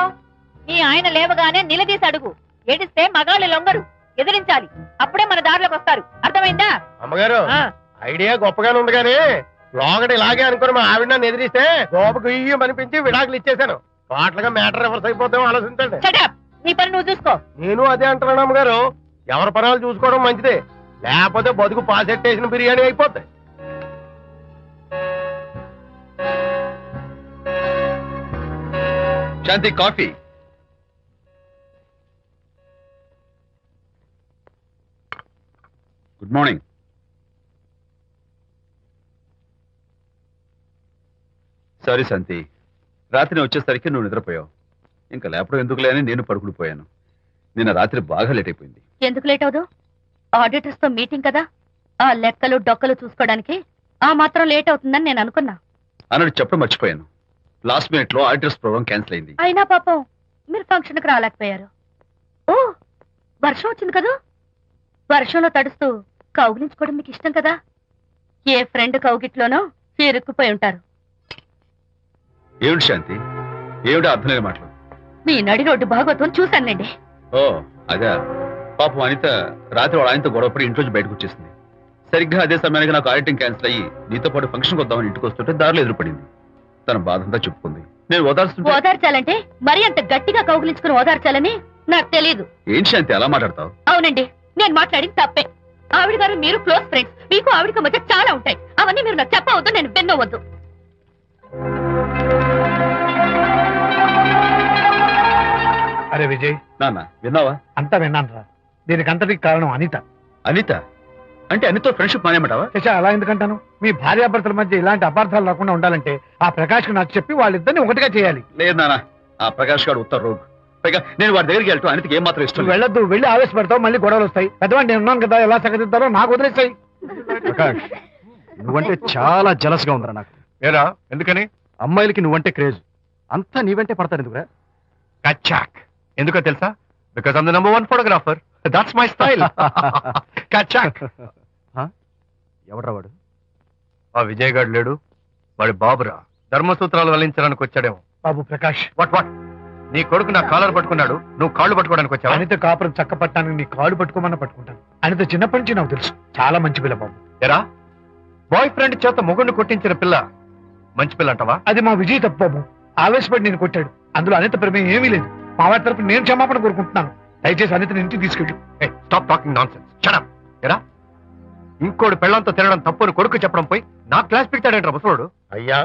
నీ ఆయన లేవగానే నిలదీసి అడుగు. ఏడిస్తే మగాళ్ళు లొంగరు, ఎదిరించాలి. అప్పుడే మన దారిలోకి వస్తారు. అర్థమైందా? అమ్మగారు ఐడియా గొప్పగానే ఉంది కానీ లోగడ ఇలాగే అనుకుని మా ఆవిడ నన్ను ఎదిరిస్తే గోపకు ఇయ్యం అనిపించి విడాకులు ఇచ్చేశాను. పాటలుగా మ్యాటర్ రివర్స్ అయిపోతాం ఆలోచించండి. షటప్, నీ పని నువ్వు చూసుకో. నేను అదే అంటున్నాను అమ్మగారు, ఎవరి పనాలు చూసుకోవడం మంచిదే, లేకపోతే బతుకు పాసెట్టేసిన బిర్యానీ అయిపోతాయి. శాంతి కాఫీ. Good morning. సారీ శాంతి, రాత్రి వచ్చేసరికి నువ్వు నిద్రపోయావు. ఇంకా లేపడం ఎందుకులే అని నేను పడుకుని పోయాను. నిన్న రాత్రి బాగా లేట్ అయిపోయింది. ఎందుకు లేట్ అవదు? ఆడిటర్స్ తో మీటింగ్ కదా, ఆ లెక్కలు డొక్కలు చూసుకోవడానికి ఆ మాత్రం లేట్ అవుతుందని నేను అనుకున్నా. అన్నట్టు చెప్పడం మర్చిపోయాను, లాస్ట్ మినిట్ లో ఆడిటర్స్ ప్రోగ్రామ్ క్యాన్సిల్ అయింది. అయినా పాపం మీరు ఫంక్షన్ కి రాలేకపోయారు. ఓ, వర్షం వచ్చింది కదా, వర్షంలో తడుస్తూ కౌగిలించుకోవడం మీకు ఇష్టం కదా. ఏ ఫ్రెండ్ కౌగిట్లోనో ఇరుక్కుపోయి ఉంటారు. ఏమిటి శాంతి, ఏమిటి అర్థం లేని మాటలు? మీ నడి రోడ్డు భాగవతం చూశానండి. ఓ అదే, పాపం అనిత రాత్రి వాళ్ళ ఆయనతో గొడవపడి ఇంట్లోంచి బయటకు వచ్చేసింది. సరిగ్గా అదే సమయానికి నాకు ఆడిటింగ్ క్యాన్సిల్ అయ్యి నీతో పాటు ఫంక్షన్కి వద్దామని ఇంటికి వస్తుంటే దారిలో ఎదురుపడింది. తన బాధంతా చెప్పుకుంది. నేను ఓదార్చాలంటే మరి అంత గట్టిగా కౌగిలించుకుని ఓదార్చాలని నాకు తెలియదు. ఏం శాంతి అలా మాట్లాడతావు? అవునండి, నేను మాట్లాడింది తప్పే. ఆవిడ గారు మీరు క్లోజ్ ఫ్రెండ్స్, మీకు ఆవిడకి మధ్య చాలా ఉంటాయి. అవన్నీ మీరు నాకు చెప్పవద్దు, నేను విన్నవద్దు. అరే విజయ్, నాన్న విన్నావా? అంతా విన్నాను రా. దీనికి అంతటికి కారణం అనిత. అనిత అంటే అనితో ఫ్రెండ్షిప్ మానేమంటావా? శశా, అలా ఎందుకంటాను? మీ భార్యాభర్తల మధ్య ఇలాంటి అపార్థాలు రాకుండా ఉండాలంటే ఆ ప్రకాష్ కు నాకు చెప్పి వాళ్ళిద్దరిని ఒకటిగా చేయాలి. లేదు నాన్న, ఆ ప్రకాష్ గారు ఉత్తర రోగ్. పైగా నేను వాడి దగ్గరికి వెళ్తాను, అనితకి ఏం మాత్రం ఇష్టం. వెళ్ళొద్దు, వెళ్ళి ఆవేశపడతావు, మళ్ళీ గొడవలు వస్తాయి. పెద్దవాడు నేను ఉన్నాను కదా, ఎలా సగదిద్దారో నాకు వదిలేస్తాయి. ప్రకాష్, నువ్వంటే చాలా జలస్ గా ఉందిరా నాకు. ఏరా ఎందుకని? అమ్మాయిలకి నువ్వంటే క్రేజ్, అంతా నీవంటే పడతారు ఎందుకురా? కచ్చాక్. ఎందుకో తెలుసా? Because I'm the number 1 photographer. That's my style. కచ్చాక్. ఎవడ్రా వాడు? ఆ విజయ్ గారు లేడు, వాడి బాబురా. ధర్మసూత్రాలు వల్లించడానికి వచ్చాడేమో. బాబు ప్రకాష్, వాట్ నీ కొడుకు నా కాలర్ పట్టుకున్నాడు, నువ్వు కాళ్ళు పట్టుకోవడానికి వచ్చావా? అనిత కాపురం చక్క పట్టానికి నీ కాళ్ళు పట్టుకోమన్నా పట్టుకుంటాను. అనిత చిన్నప్పటి నుంచి నాకు తెలుసు, చాలా మంచి పిల్ల బాబు. ఎరా, బాయ్ ఫ్రెండ్ చేత మొగుడిని కొట్టించిన పిల్ల మంచి పిల్ల అంటావా? అది మా విజయ్ తప్పు బాబు. ఆవేశపడి నేను కొట్టాడు, అందులో అనిత ప్రమేయం ఏమీ లేదు. మా వారి తరపు నేను క్షమాపణ కోరుకుంటున్నాను. దయచేసి అనితని ఇంటికి తీసుకెళ్ళి. Stop talking nonsense. Shut up. ఎరా, ఇంకోటి పెళ్ళంతో తినడం తప్పుని కొడుకు చెప్పడం పోయి నా క్లాస్ పెడతాడంటారా ముసలోడు? అయ్యా,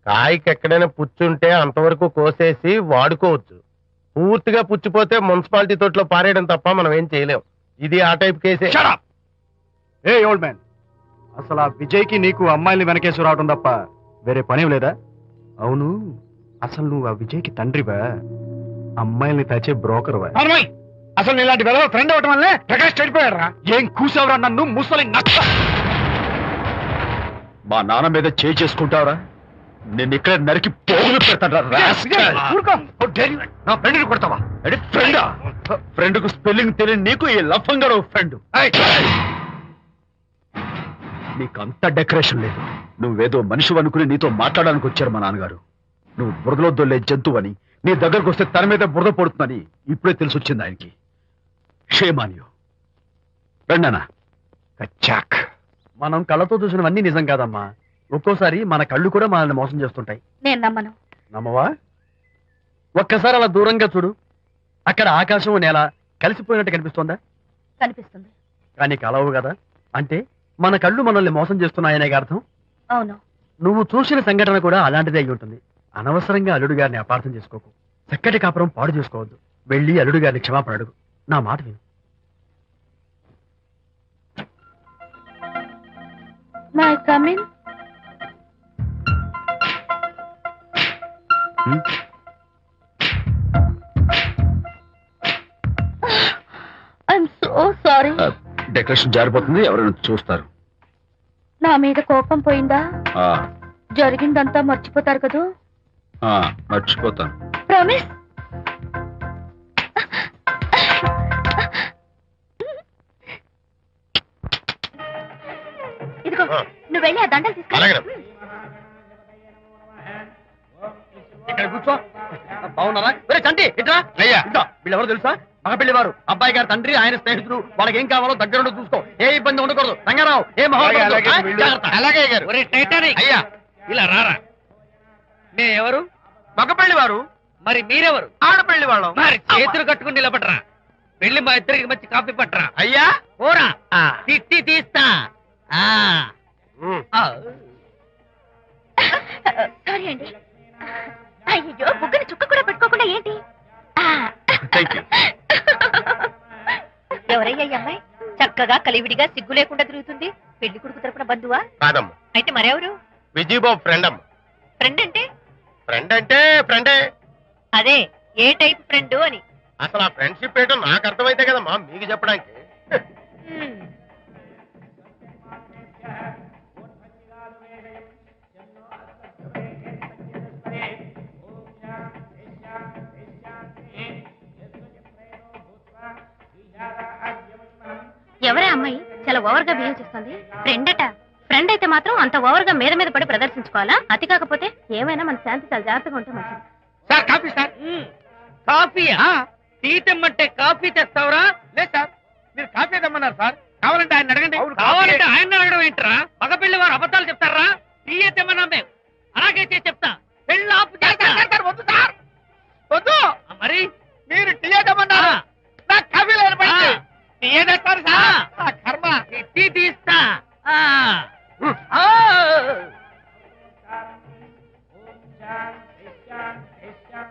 కాయకి ఎక్కడైనా పుచ్చుంటే అంతవరకు కోసేసి వాడుకోవచ్చు. పూర్తిగా పుచ్చిపోతే మున్సిపాలిటీ తోటలో పారేయడం తప్ప మనం ఏం చేయలేం. ఇది ఆ టైప్ కేసే. Shut up. ఏ ఓల్డ్ మ్యాన్, అసలు ఆ విజయ్కి నీకు అమ్మాయిల్ని వెనకేసి రావడం తప్ప వేరే పనేం లేదా? అవును, అసలు నువ్వు ఆ విజయ్కి తండ్రివా, అమ్మాయిల్ని తెచ్చే బ్రోకర్వా? అసలు ఇలాంటి వెలవ ఫ్రెండ్ అవటం వల్లే ప్రకాష్ చెడిపోయాడు రా. ఏం కూసావురా నన్ను ముసలి నచ్చ? మా నాన్న మీద చేయి చేసుకుంటావరా? నేను ఇక్కడ నరికి పోగులు పెడతాను. నా ఫ్రెండ్ని కొడతావా? ఫ్రెండా? ఫ్రెండ్ కు స్పెల్లింగ్ తెలియని నీకు ఈ లఫంగా ఫ్రెండ్. నీకంత డెకరేషన్ లేదు. నువ్వేదో మనిషి అనుకుని నీతో మాట్లాడడానికి వచ్చారు మా నాన్నగారు. నువ్వు బురదలో దొల్లే జంతువని, నీ దగ్గరకు వస్తే తన మీద బురద పడుతుందని ఇప్పుడే తెలిసి వచ్చింది ఆయనకి. షేమాన్యు రండనా. కచ్చాక్. మనం కళ్ళతో చూసినవన్నీ నిజం కాదమ్మా. ఒక్కోసారి మన కళ్ళు కూడా మనల్ని మోసం చేస్తుంటాయి. నేను నమ్మను. నమ్మవా? ఒక్కసారి అలా దూరంగా చూడు, అక్కడ ఆకాశం నేల కలిసిపోయినట్టు కనిపిస్తోందా? కనిపిస్తుంది. కానీ కలవు కదా, అంటే మన కళ్ళు మనల్ని మోసం చేస్తున్నాయనే అర్థం. అవును. నువ్వు చూసిన సంఘటన కూడా అలాంటిదే అయి ఉంటుంది. అనవసరంగా అల్లుడు గారిని అపార్థం చేసుకోకు. చక్కటి కాపురం పాడు చేసుకోవద్దు. వెళ్ళి అల్లుడు గారిని క్షమాపణ అడుగు. నా మాట విను. May come in. I'm so sorry. Decoration జారిపోతుంది, ఎవరైనా చూస్తారు. నా మీద కోపం పోయిందా? ఆ, జరిగిందంతా మర్చిపోతారు కదూ? ఆ, మర్చిపోతాను. ప్రామిస్. ఇదిగో నువ్వు వెళ్ళి ఆ దండలు తీసుకో. అలాగే. ఇక్కడ కూర్చో. బాగున్నారా? ఒరే చంటి ఇట్రా. అయ్యా. ఇట్రా. వీళ్ళెవరో తెలుసా? మగపెళ్లి వారు, అబ్బాయి గారి తండ్రి, ఆయన స్నేహితుడు. వాళ్ళకి ఏం కావాలో దగ్గరుండి చూసుకో. ఏ ఇబ్బంది ఉండకూడదు. రంగారావు, ఏ అలాగే గారు. ఒరే టైటానిక్, అయ్యా. ఇలా రారా. ఎవరు? మగపల్లి వారు. మరి మీరెవరు? ఆడపల్లి వాళ్ళం. మరి చేతులు కట్టుకుని నిలబడరా. వెళ్ళి మా ఇద్దరికి మంచి కాఫీ పట్టరా. అయ్యా. ఓరా తిట్టి తీస్తా. సారీ అండి. అయ్యో బుగ్గని చుక్క కూడా పెట్టుకోకుండా ఏంటి? Thank you. ఎవరయ్యా ఈ అమ్మాయి? చక్కగా కలివిడిగా సిగ్గు లేకుండా తిరుగుతుంది. పెళ్లి కొడుకు తరపున బంధువా? కాదమ్మా, అయితే మరెవరు? విజయబాబు ఫ్రెండ్ అమ్మా. ఫ్రెండ్ అంటే? ఫ్రెండ్ అంటే ఫ్రెండే. అదే ఏ టైప్ ఫ్రెండ్ అని. అసలు ఆ ఫ్రెండ్షిప్ ఏంటో నాకు అర్థమైతే కదమ్మా మీకు చెప్పడానికి. ఎవరే అమ్మాయి చాలా ఓవర్ గా బిహేవ్ చేస్తుంది? ఫ్రెండ్ అట. ఫ్రెండ్ అయితే మాత్రం అంత ఓవర్ గా మీద మీద పడి ప్రదర్శించుకోవాలా? అతి కాకపోతే ఏమైనా మన శాంతి చాలా జాగ్రత్తగా ఉంటే మంచిది. Sir coffee sir. కాఫీయా? టీ తెమ్మంటే కాఫీ తెస్తావురా? లేదు సార్, మీరు కాఫీ తెమ్మన్నారు సార్. కావాలంటే ఆయన అడగండి. కావాలంటే ఆయన అడగడం ఏంట్రా? మగపిల్లి వారు అబద్ధాలు చెప్తారా? టీ తెమ్మన్నా మేము అలాగైతే చెప్తా. పెళ్ళి ఆపు చేస్తా. వద్దు సార్, వద్దు. మరి మీరు టీ తెమ్మన్నారు, నాకు కాఫీ లేదు. టీ తెస్తారు సార్. కర్మ. టీ తీస్తా.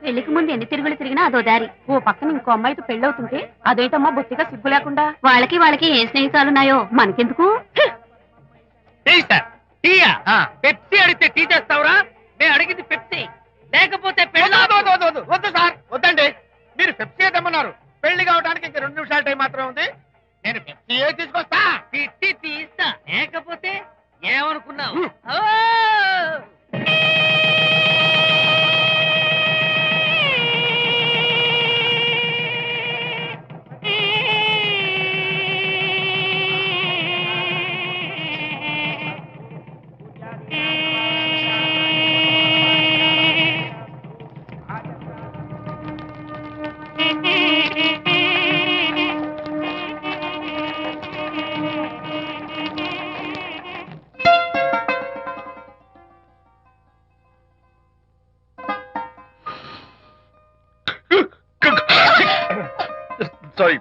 పెళ్లికి ముందు ఎన్ని తిరుగులు తిరిగినా అదో దారి. ఓ పక్కన ఇంకో అమ్మాయితో పెళ్ళవుతుంటే అదేంటమ్మా బొత్తిగా సిగ్గు లేకుండా. వాళ్ళకి ఏ స్నేహితాలున్నాయో మనకెందుకు? Tea sir. టీయా? పెప్సీ అడిగితే టీ చేస్తావురా? మేము అడిగింది పెప్సీ, లేకపోతే వద్దు సార్, వద్దండి. మీరు పెప్సీ తెమ్మన్నారు. పెళ్లి కావడానికి ఇంక 2 నిమిషాల టైం మాత్రమే ఉంది. నేను పెప్సీ తీసుకొస్తా. తిట్టి తీస్తా, లేకపోతే ఏమనుకున్నావు? సారీ,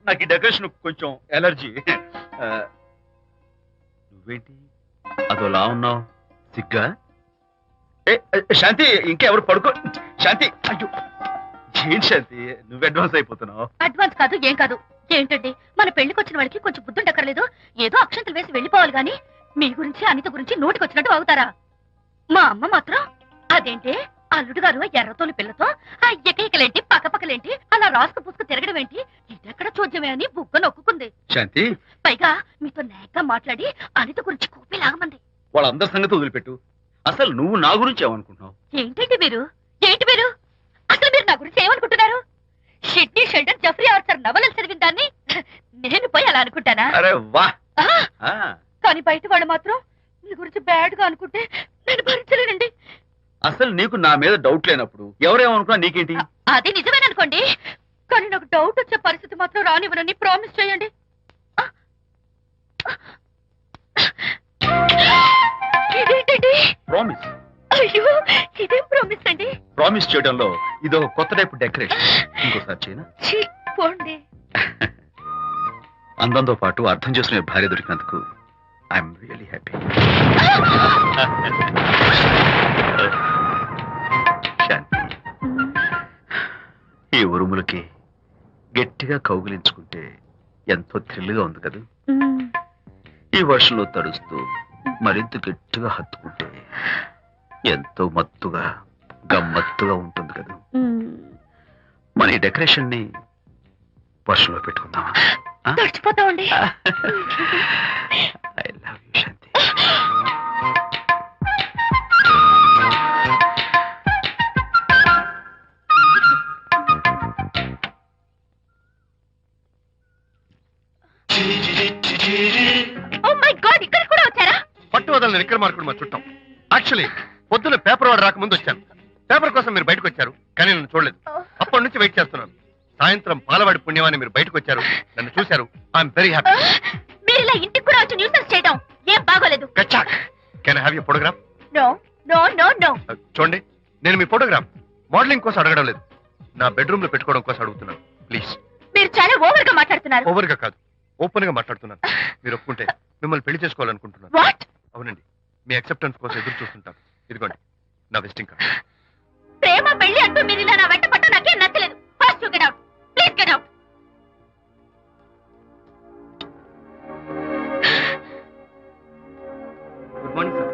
నాకు ఈ డెకరేషన్ కొంచెం ఎలర్జీ. నువ్వేంటి అదోలా ఉన్నావు? సిగ్గా? శాంతి, ఇంకెవరు పడుకో. శాంతి, అయ్యో ఏంటి శాంతి, నువ్వు అడ్వాన్స్ అయిపోతున్నావు. అడ్వాన్స్ కాదు ఏం కాదు. ఏంటండి మన పెళ్లికి వచ్చిన వాళ్ళకి కొంచెం బుద్ధుండక్కర్లేదు? ఏదో అక్షంతలు వేసి వెళ్ళిపోవాలి గాని మీ గురించి అనిత గురించి నోటికి వచ్చినట్టు అవుతారా? మా అమ్మ మాత్రం అదేంటి అల్లుడు గారు ఎర్రతోలి పిల్లతో ఆ ఎకైకలేంటి పక్కపక్కలేంటి అలా రాసుకు పుసుకు తిరగడం ఏంటి, ఇదెక్కడ చూద్యమే అని బుగ్గ నొక్కుంది. శాంతి, పైగా మీతో నేగ్గా మాట్లాడి అనిత గురించి కూపి లాగమంది. వాళ్ళందరి సంగతి వదిలిపెట్టు. అసలు నువ్వు నా గురించి ఏమనుకుంటున్నావు? ఏంటండి మీరు అసలు మీరు నా గురించి ఏమనుకుంటున్నారు? షిడ్నీ షెల్డన్ జెఫ్రీ ఆర్చర్ నవలలు చదివిన దాన్ని నేను పోయి అలా అనుకుంటానా? అరే వా. కానీ బయట వాళ్ళు మాత్రం మీ గురించి బ్యాడ్ గా అనుకుంటే నేను భరించలేనండి. అసలు నీకు నా మీద డౌట్ లేనప్పుడు ఎవరేమనుకున్నా నీకేంటి? అది నిజమేననుకోండి, కానీ నాకు డౌట్ వచ్చే పరిస్థితి మాత్రం రానివ్వనని ప్రామిస్ చేయండి. ఇదేంటండి? ప్రామిస్. అయ్యో ఇదేం ప్రామిస్ అండి? ప్రామిస్ చేయడంలో ఇదో కొత్త టైపు డెకరేషన్. ఇంకోసారి చేయనా? పోండి. అందంతో పాటు అర్థం చేసుకునే భార్య దొరికినందుకు ఐఎమ్ రియలీ హ్యాపీ. శాంతి, ఈ ఉరుములకి గట్టిగా కౌగిలించుకుంటే ఎంతో థ్రిల్గా ఉంది కదా. ఈ వర్షంలో తడుస్తూ మరింత గట్టిగా హత్తుకుంటే ఎంతో మత్తుగా గమ్మత్తుగా ఉంటుంది కదా. మన ఈ డెకరేషన్ ని వర్షంలో పెట్టుకుందామా? తడిచిపోతామండి. I love you Shanti. Oh my God, ఇక్కడ కూడా వచ్చారా? పట్టు వదలని విక్రమార్కుడు మా చుట్టం. యాక్చువల్లీ పొద్దున్న పేపర్ వాడు రాకముందు వచ్చాను. పేపర్ కోసం మీరు బయటకు వచ్చారు, కానీ నన్ను చూడలేదు. అప్పటి నుంచి వెయిట్ చేస్తున్నాను. సాయంత్రం పాలవాడి పుణ్యమాన్ని మీరు బయటకు వచ్చారు, నన్ను చూశారు. I'm very happy. మీరు ఇలా ఇంటికి కూడా వచ్చి న్యూసెన్స్ చేయడం ఏం బాగోలేదు. Can I have your photograph? No no no no. చూడండి, నేను మీ ఫోటోగ్రాఫ్ మోడలింగ్ కోసం అడగడం లేదు, నా బెడ్రూమ్ లో పెట్టుకోవడం కోసం అడుగుతున్నాను. ప్లీజ్. మీరు చాలా ఓవర్ గా మాట్లాడుతున్నారు. ఓవర్ గా కాదు, ఓపెన్ గా మాట్లాడుతున్నాను. మీరు ఒప్పుకుంటే మిమ్మల్ని పెళ్లి చేసుకోవాలనుకుంటున్నాను. వాట్? అవునండి, మీ అక్సెప్టెన్స్ కోసం ఎదురు చూస్తుంటాను. ఇదిగోండి నా విజిటింగ్ కార్డ్. ప్రేమ పెళ్లి అంటూ మీరు ఇలా నా వెంట పట్టు నాకేం నచ్చలేదు. First you get out, please get out. Good morning sir.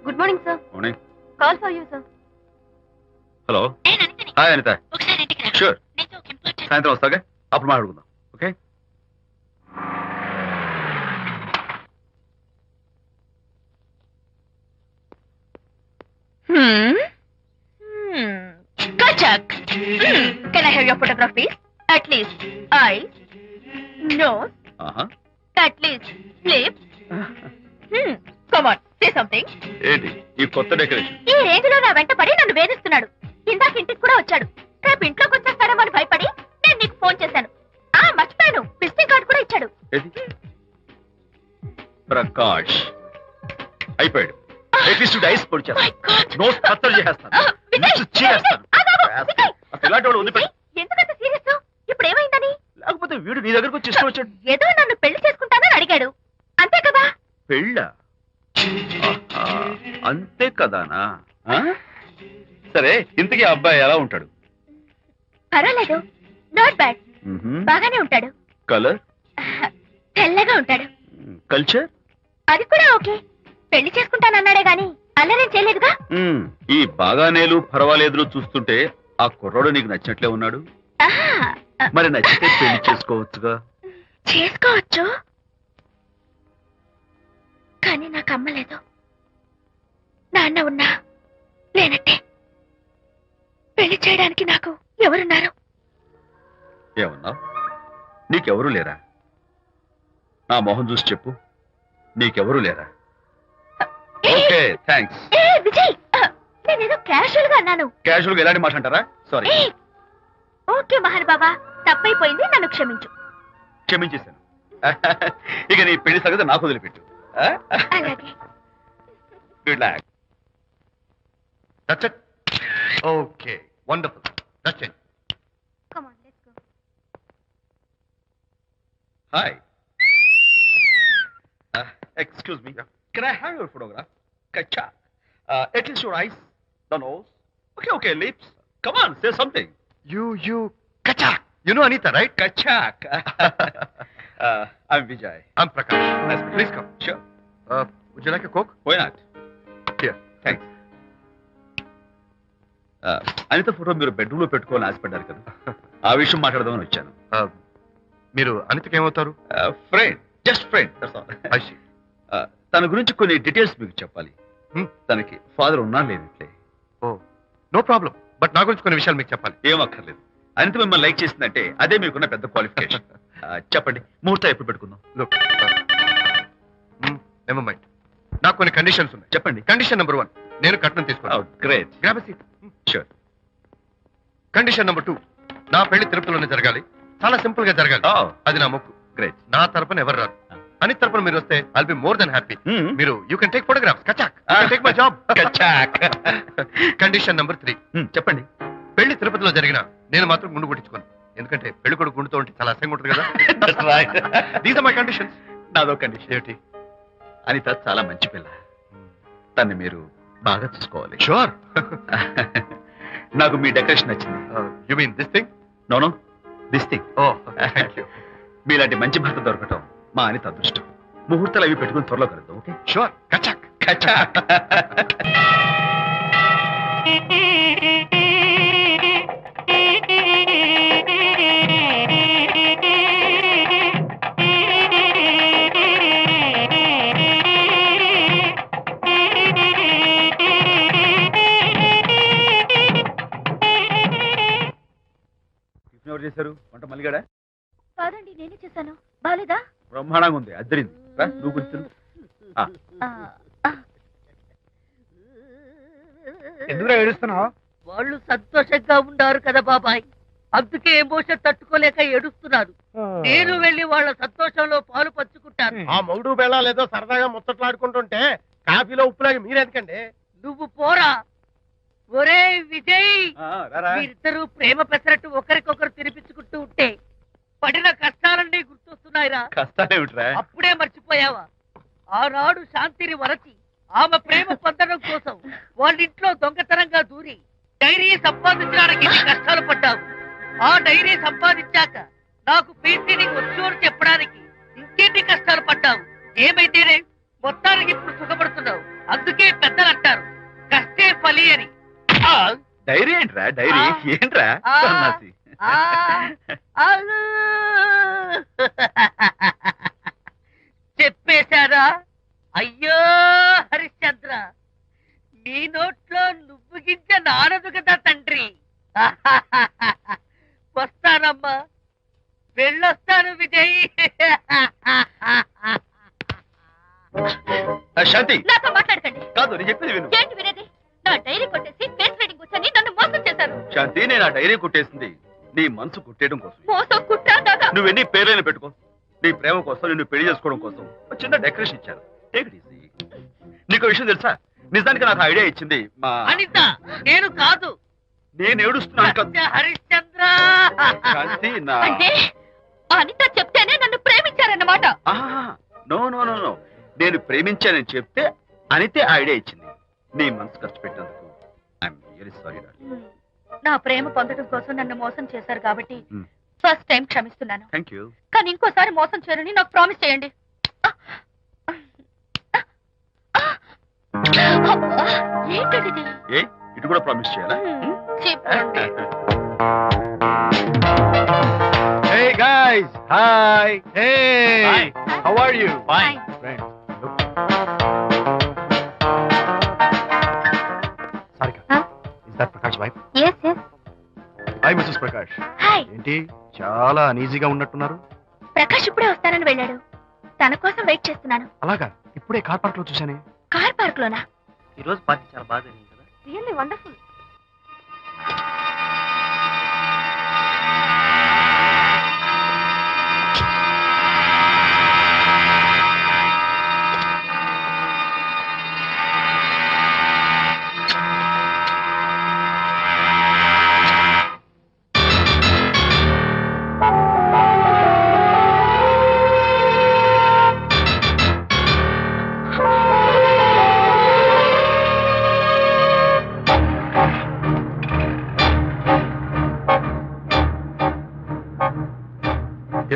Good morning sir. Morning. Call for you sir. Hello. నేను అనితని. హాయ్ అనిత. ఒకసారి ఇంటికి రా. షూర్. నీతో ఒక ఇంపార్టెంట్. సాయంత్రం వస్తాగా, అప్పుడు మాట్లాడుకుందాం. Okay. Kachak. Can I have your photograph, please? At least eyes, nose, at least lips. Come on, say something. ఏంటి ఈ కొత్త డెకరేషన్? ఈ రేంజ్ లో నా వెంట పడి నన్ను వేధిస్తున్నాడు. ఇందాక ఇంటికి కూడా వచ్చాడు. రేపు ఇంట్లోకి వచ్చేస్తాడేమో అని భయపడి నేను నీకు ఫోన్ చేశాను. మర్చిపోయాను, విజిటింగ్ కార్డు కూడా ఇచ్చాడు. ఏది? ప్రకాష్ అయిపోయాడు. అట్లీస్ట్ డైస్ పొడి My చేస్తాను, God. నోట్ కత్తలు చేస్తాను, విజయ్, నోట్స్ చేస్తాను. విజయ్. అసలు ఇలాంటి వాడు వదిలిపెట్టు. ఎందుకంత సీరియస్? ఇప్పుడు ఏమైందని? లేకపోతే వీడు నీ దగ్గరకు వచ్చి ఇష్టం వచ్చాడు. ఏదో నన్ను పెళ్లి చేసుకుంటానని అడిగాడు, అంతే కదా? పెళ్ళ అంతే కదానా? ఆ? సరే, ఇంతకీ ఆ అబ్బాయి ఎలా ఉంటాడు? పర్వాలేదు, నాట్ బ్యాడ్, బాగానే ఉంటాడు. కలర్? తెల్లగా ఉంటాడు. కల్చర్? అది కూడా ఓకే. పెళ్లి చేసుకుంటానన్నాడే గాని అల్లరేం చేయలేదుగా. ఈ బాగానేలు పర్వాలేదు చూస్తుంటే ఆ కుర్రోడు నీకు నచ్చినట్లే ఉన్నాడు. మరి నచ్చితే పెళ్లి చేసుకోవచ్చుగా. చేసుకోవచ్చు, కానీ నాకు అమ్మ లేదు, నాన్న ఉన్నా లేనట్టే. పెళ్లి చేయడానికి నాకు ఎవరున్నారు? ఏమన్నా? నీకెవరూ లేరా? నా మొహం చూసి చెప్పు, నీకెవరూ లేరా? Okay, thanks. విజయ్, నేనేదో క్యాషువల్ గా అన్నాను. క్యాజువల్ గా ఎలాంటి మాట అంటారా? సారీ. ఓకే మహన్ బాబా, తప్పైపోయింది, నన్ను క్షమించు. క్షమించేశాను. ఇక నీ పెళ్లి సంగతి నాకు వదిలిపెట్టు. అలాగే. Relax. That's it. Okay, wonderful. That's it. Come on, let's go. Hi. Excuse me. Can I have your photograph? Kacha. At least your eyes, the nose. Okay, lips. Come on, say something. You, Kachak. You know Anita, right? Kachak. I'm Vijay. I'm Prakash. Nice. Please come. Sure. Would you like a Coke? Why not? Here. Thanks. Anitha photo మీరు bedroom లో పెట్టుకోవాలని ఆశపడ్డారు కదా, ఆ విషయం మాట్లాడదామని వచ్చాను. మీరు అనితకి ఏమవుతారు? Friend, just friend. తన గురించి కొన్ని డీటెయిల్స్ మీకు చెప్పాలి. తనకి ఫాదర్ ఉన్నా లేనట్లే. ఓ, నో ప్రాబ్లం. బట్ నా గురించి కొన్ని విషయాలు మీకు చెప్పాలి. ఏం అక్కర్లేదు. అనిత మిమ్మల్ని లైక్ చేసిందంటే అదే మీకున్న పెద్ద క్వాలిఫికేషన్. చెప్పండి, ముహూర్తం ఎప్పుడు పెట్టుకుందాం? Look, never mind. నాకు కొన్ని కండిషన్స్ ఉన్నాయి. చెప్పండి. కండిషన్ నెంబర్ 1, నేను కట్నం తీసుకోవాలి. Great. Grab seat. Sure. Condition number 2, నా పెళ్లి తిరుపతిలోనే జరగాలి. చాలా సింపుల్ గా జరగాలి. అది నా మొక్కు. గ్రేట్. నా తరపున ఎవరు రాదు. అని తరపున మీరు వస్తే I'll be more than happy. మీరు యూ కెన్ టేక్ ఫోటోగ్రాఫ్స్. కచాక్. Take my job. కచాక్. కండిషన్ నెంబర్ 3, చెప్పండి. పెళ్లి తిరుపతిలో జరిగిన నేను మాత్రం గుండు కొట్టించుకోను. ఎందుకంటే పెళ్లి కొడుకు గుండుతో ఉంటే చాలా అసహ్యంగా ఉంటుంది కదా. These are my conditions. నాదో కండిషన్. ఏమిటి? అనిత చాలా మంచి పిల్ల, తన్ని మీరు బాగా చూసుకోవాలి. షూర్. నాకు మీ డెకరేషన్ నచ్చింది. You mean this thing? No no, this thing. Oh, thank you. మీలాంటి మంచి భర్త దొరకటం మా అనిత అదృష్టం. ముహూర్తాలు అవి పెట్టుకుని త్వరలో కలుద్దాం. ఓకే? షూర్. కచాక్. టిఫిన్ ఎవరు చేశారు? వంట మల్లిగాడా? కాదండి, నేనే చేశాను. బాలేదా? బ్రహ్మాండంగా ఉంది. అద్దరింది. రా, నువ్వు కూర్చుని. ఎందుకు ఏడుస్తున్నావు? వాళ్ళు సంతోషంగా ఉన్నారు కదా బాబాయ్, అందుకే ఎమోషన్ తట్టుకోలేక ఏడుస్తున్నారు. నేను వెళ్ళి వాళ్ళ సంతోషంలో పాలు పంచుకుంటాను. ఆ మౌడు బెళ్ళాలేదో సరదాగా ముచ్చట్లాడుకుంటుంటే కాఫీలో ఉప్పులాగి మీరెందుకండి? నువ్వు పోరా. ఒరే విజయ్, రారా. మీరిద్దరూ ప్రేమ పెసరట్టు ఒకరికొకరు తినిపించుకుంటూ ఉంటే పడిన కష్టాలన్నీ గుర్తొస్తున్నాయిరా. కష్టాలేమిట్రా? అప్పుడే మర్చిపోయావా? ఆనాడు శాంతిని వరచి ఆమె ప్రేమ పొందడం కోసం వాళ్ళింట్లో దొంగతనంగా దూరి డైరీ సంపాదించడానికి ఎన్ని కష్టాలు పడ్డావు. ఆ డైరీ సంపాదించాక నాకు పెయింటింగ్ వచ్చు అని చెప్పడానికి ఇంకెన్ని కష్టాలు పడ్డావు. ఏమైతేనే మొత్తానికి ఇప్పుడు సుఖపడుతున్నావు. అందుకే పెద్దలు అంటారు కష్టే ఫలి అని. డైరీ ఏంట్రా? డైరీ ఏంట్రా? సన్నాసి. చెప్పేశారా? అయ్యో హరిశ్చంద్ర, నీ నోట్లో నువ్వు గింజ నానదు కదా తండ్రి. వస్తానమ్మా, వెళ్ళొస్తాను విజయ్. శాంతి, నాతో మాట్లాడకండి. కాదు నేను చెప్పేది విను. ఏంటి వినేది? నా డైరీ కొట్టేసి ఫేస్ రీడింగ్ వచ్చని నన్ను మోసం చేశారు. శాంతి, నేను ఆ డైరీ కుట్టేసింది నీ మనసు కుట్టేయడం కోసం. మోసం కుట్రా దాకా. నువ్వెన్ని పేర్లైనా పెట్టుకో, నీ ప్రేమ కోసం, నిన్ను పెళ్లి చేసుకోవడం కోసం ఒక చిన్న డెకరేషన్ ఇచ్చాను. Take it easy. నీకు విషయం తెలుసా? నిజానికి నాకు ఐడియా ఇచ్చింది మా అనిత, నేను కాదు. నేను ఏడుస్తున్నాను కదా హరిశ్చంద్ర. శాంతి. నా అంటే అనిత చెప్తేనే నన్ను ప్రేమించారన్నమాట. నో నో నో నో, నేను ప్రేమించానని చెప్తే అనితే ఐడియా ఇచ్చింది. నీ మనసు ఖర్చు పెట్టినందుకు ఐఎమ్ రియల్లీ సారీ. నా ప్రేమ పొందడం కోసం నన్ను మోసం చేశారు కాబట్టి Hmm. ఫస్ట్ టైం క్షమిస్తున్నాను. Thank you. కానీ ఇంకోసారి మోసం చేయరని నాకు ప్రామిస్ చేయండి. ఏంటది? ఏ ఇటు కూడా ప్రామిస్ చేయాలా? చెప్పండి. Hey guys, hi. Hey, Hi. how are you? Fine. Friends, look. Sarika, Huh? is that Prakash wife? Yes, yes. Hi, Mrs. Prakash. Hi. ఏంటి చాలా అనీజీగా ఉన్నట్టున్నారు? ప్రకాష్ ఇప్పుడే వస్తానని వెళ్ళాడు. తన కోసం వెయిట్ చేస్తున్నాను. అలాగా, ఇప్పుడే కార్ పార్క్ లో చూశానే. కార్ పార్క్ లోనా? ఈ రోజు పార్టీ చాలా బాగా జరిగింది కదా. Really wonderful.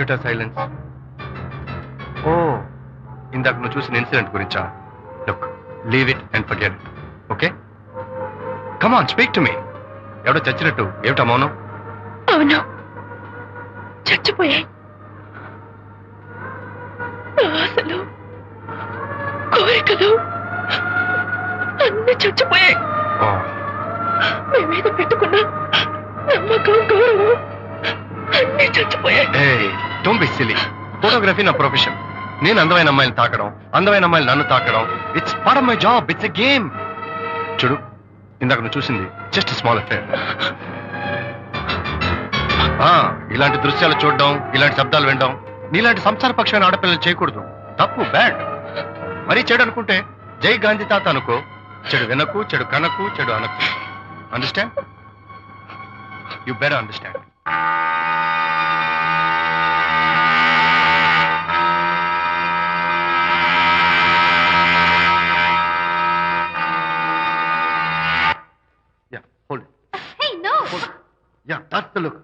ఏమిటా సైలెన్స్? ఓ, ఇందాక నువ్వు చూసిన ఇన్సిడెంట్ గురించా? Look, leave it and forget it. Okay, come on, speak to me. ఎవడో చచ్చినట్టు ఏమిటా మౌనం? అవును, చచ్చిపోయాయి. ఆశలు, కోరికలు అన్ని చచ్చిపోయాయి. మీ మీద పెట్టుకున్న నమ్మకం, గౌరవం అన్ని చచ్చిపోయాయి. Don't be silly. ఫోటోగ్రఫీ నా ప్రొఫెషన్. నేను అందమైన అమ్మాయిని తాకడం, అందమైన అమ్మాయిలు నన్ను తాకడం, it's part of my job. It's a game. చూడు, ఇందాక నువ్వు చూసింది జస్ట్ స్మాల్ అఫేర్. ఇలాంటి దృశ్యాలు చూడడం, ఇలాంటి శబ్దాలు వినడం నీలాంటి సంసారపక్షమైన ఆడపిల్లలు చేయకూడదు. తప్పు, బ్యాడ్. మరీ చెడు అనుకుంటే జై గాంధీ తాత అనుకో. చెడు వినకు, చెడు కనకు, చెడు అనకు. Understand? You better understand. Yeah, hold it. Hey, no. Hold it. Yeah, that's the look.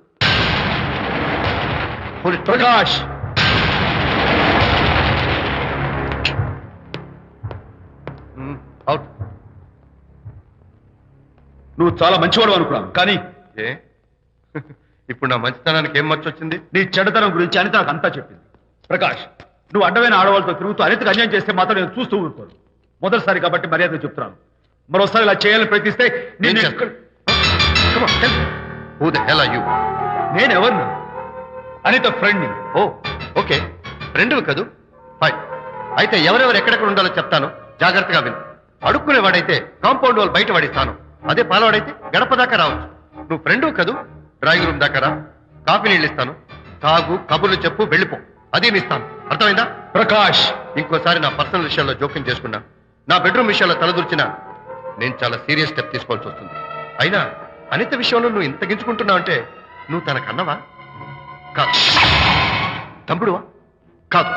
Hold it, Prakash. Out. నువ్వు చాలా మంచివాడు అనుకున్నాను, కానీ ఏ ఇప్పుడు నా మంచితనానికి ఏం మర్చొచ్చింది? నీ చెడ్డతనం గురించి అనిత నాకు అంతా చెప్పింది. ప్రకాష్, నువ్వు అడ్డమైన ఆడవాళ్ళతో తిరుగుతూ అనితకు అన్యాయం చేస్తే మాత్రం నేను చూస్తూ ఉంటాను. మొదటిసారి కాబట్టి మర్యాద చెప్తున్నాను. మరోసారి ఇలా చేయాలని ప్రయత్నిస్తే నేను Who the hell are you? నేను ఎవరిని? అనిత ఫ్రెండ్ని. ఓ ఓకే, ఫ్రెండ్ కదూ. ఫైన్. అయితే ఎవరెవరు ఎక్కడెక్కడ ఉండాలో చెప్తాను, జాగ్రత్తగా విను. అడుక్కునేవాడైతే కాంపౌండ్ వాళ్ళు బయట పడిస్తాను. అదే పాలవాడైతే గడప దాకా రావచ్చు. నువ్వు ఫ్రెండ్ కదూ, డ్రాయింగ్ రూమ్ దాకా రా. కాఫీ నీళ్ళు ఇస్తాను, తాగు, కబుర్లు చెప్పు, వెళ్ళిపో. అదే ఇస్తాను. అర్థమైందా? ప్రకాష్, ఇంకోసారి నా పర్సనల్ విషయాల్లో జోక్యం చేసుకున్నా, నా బెడ్రూమ్ విషయాల్లో తలదూర్చినా నేను చాలా సీరియస్ స్టెప్ తీసుకోవాల్సి వస్తుంది. అయినా అనిత విషయంలో నువ్వు ఇంత గించుకుంటున్నావు అంటే నువ్వు తనకన్నవా? కాదు. తమ్ముడువా? కాదు.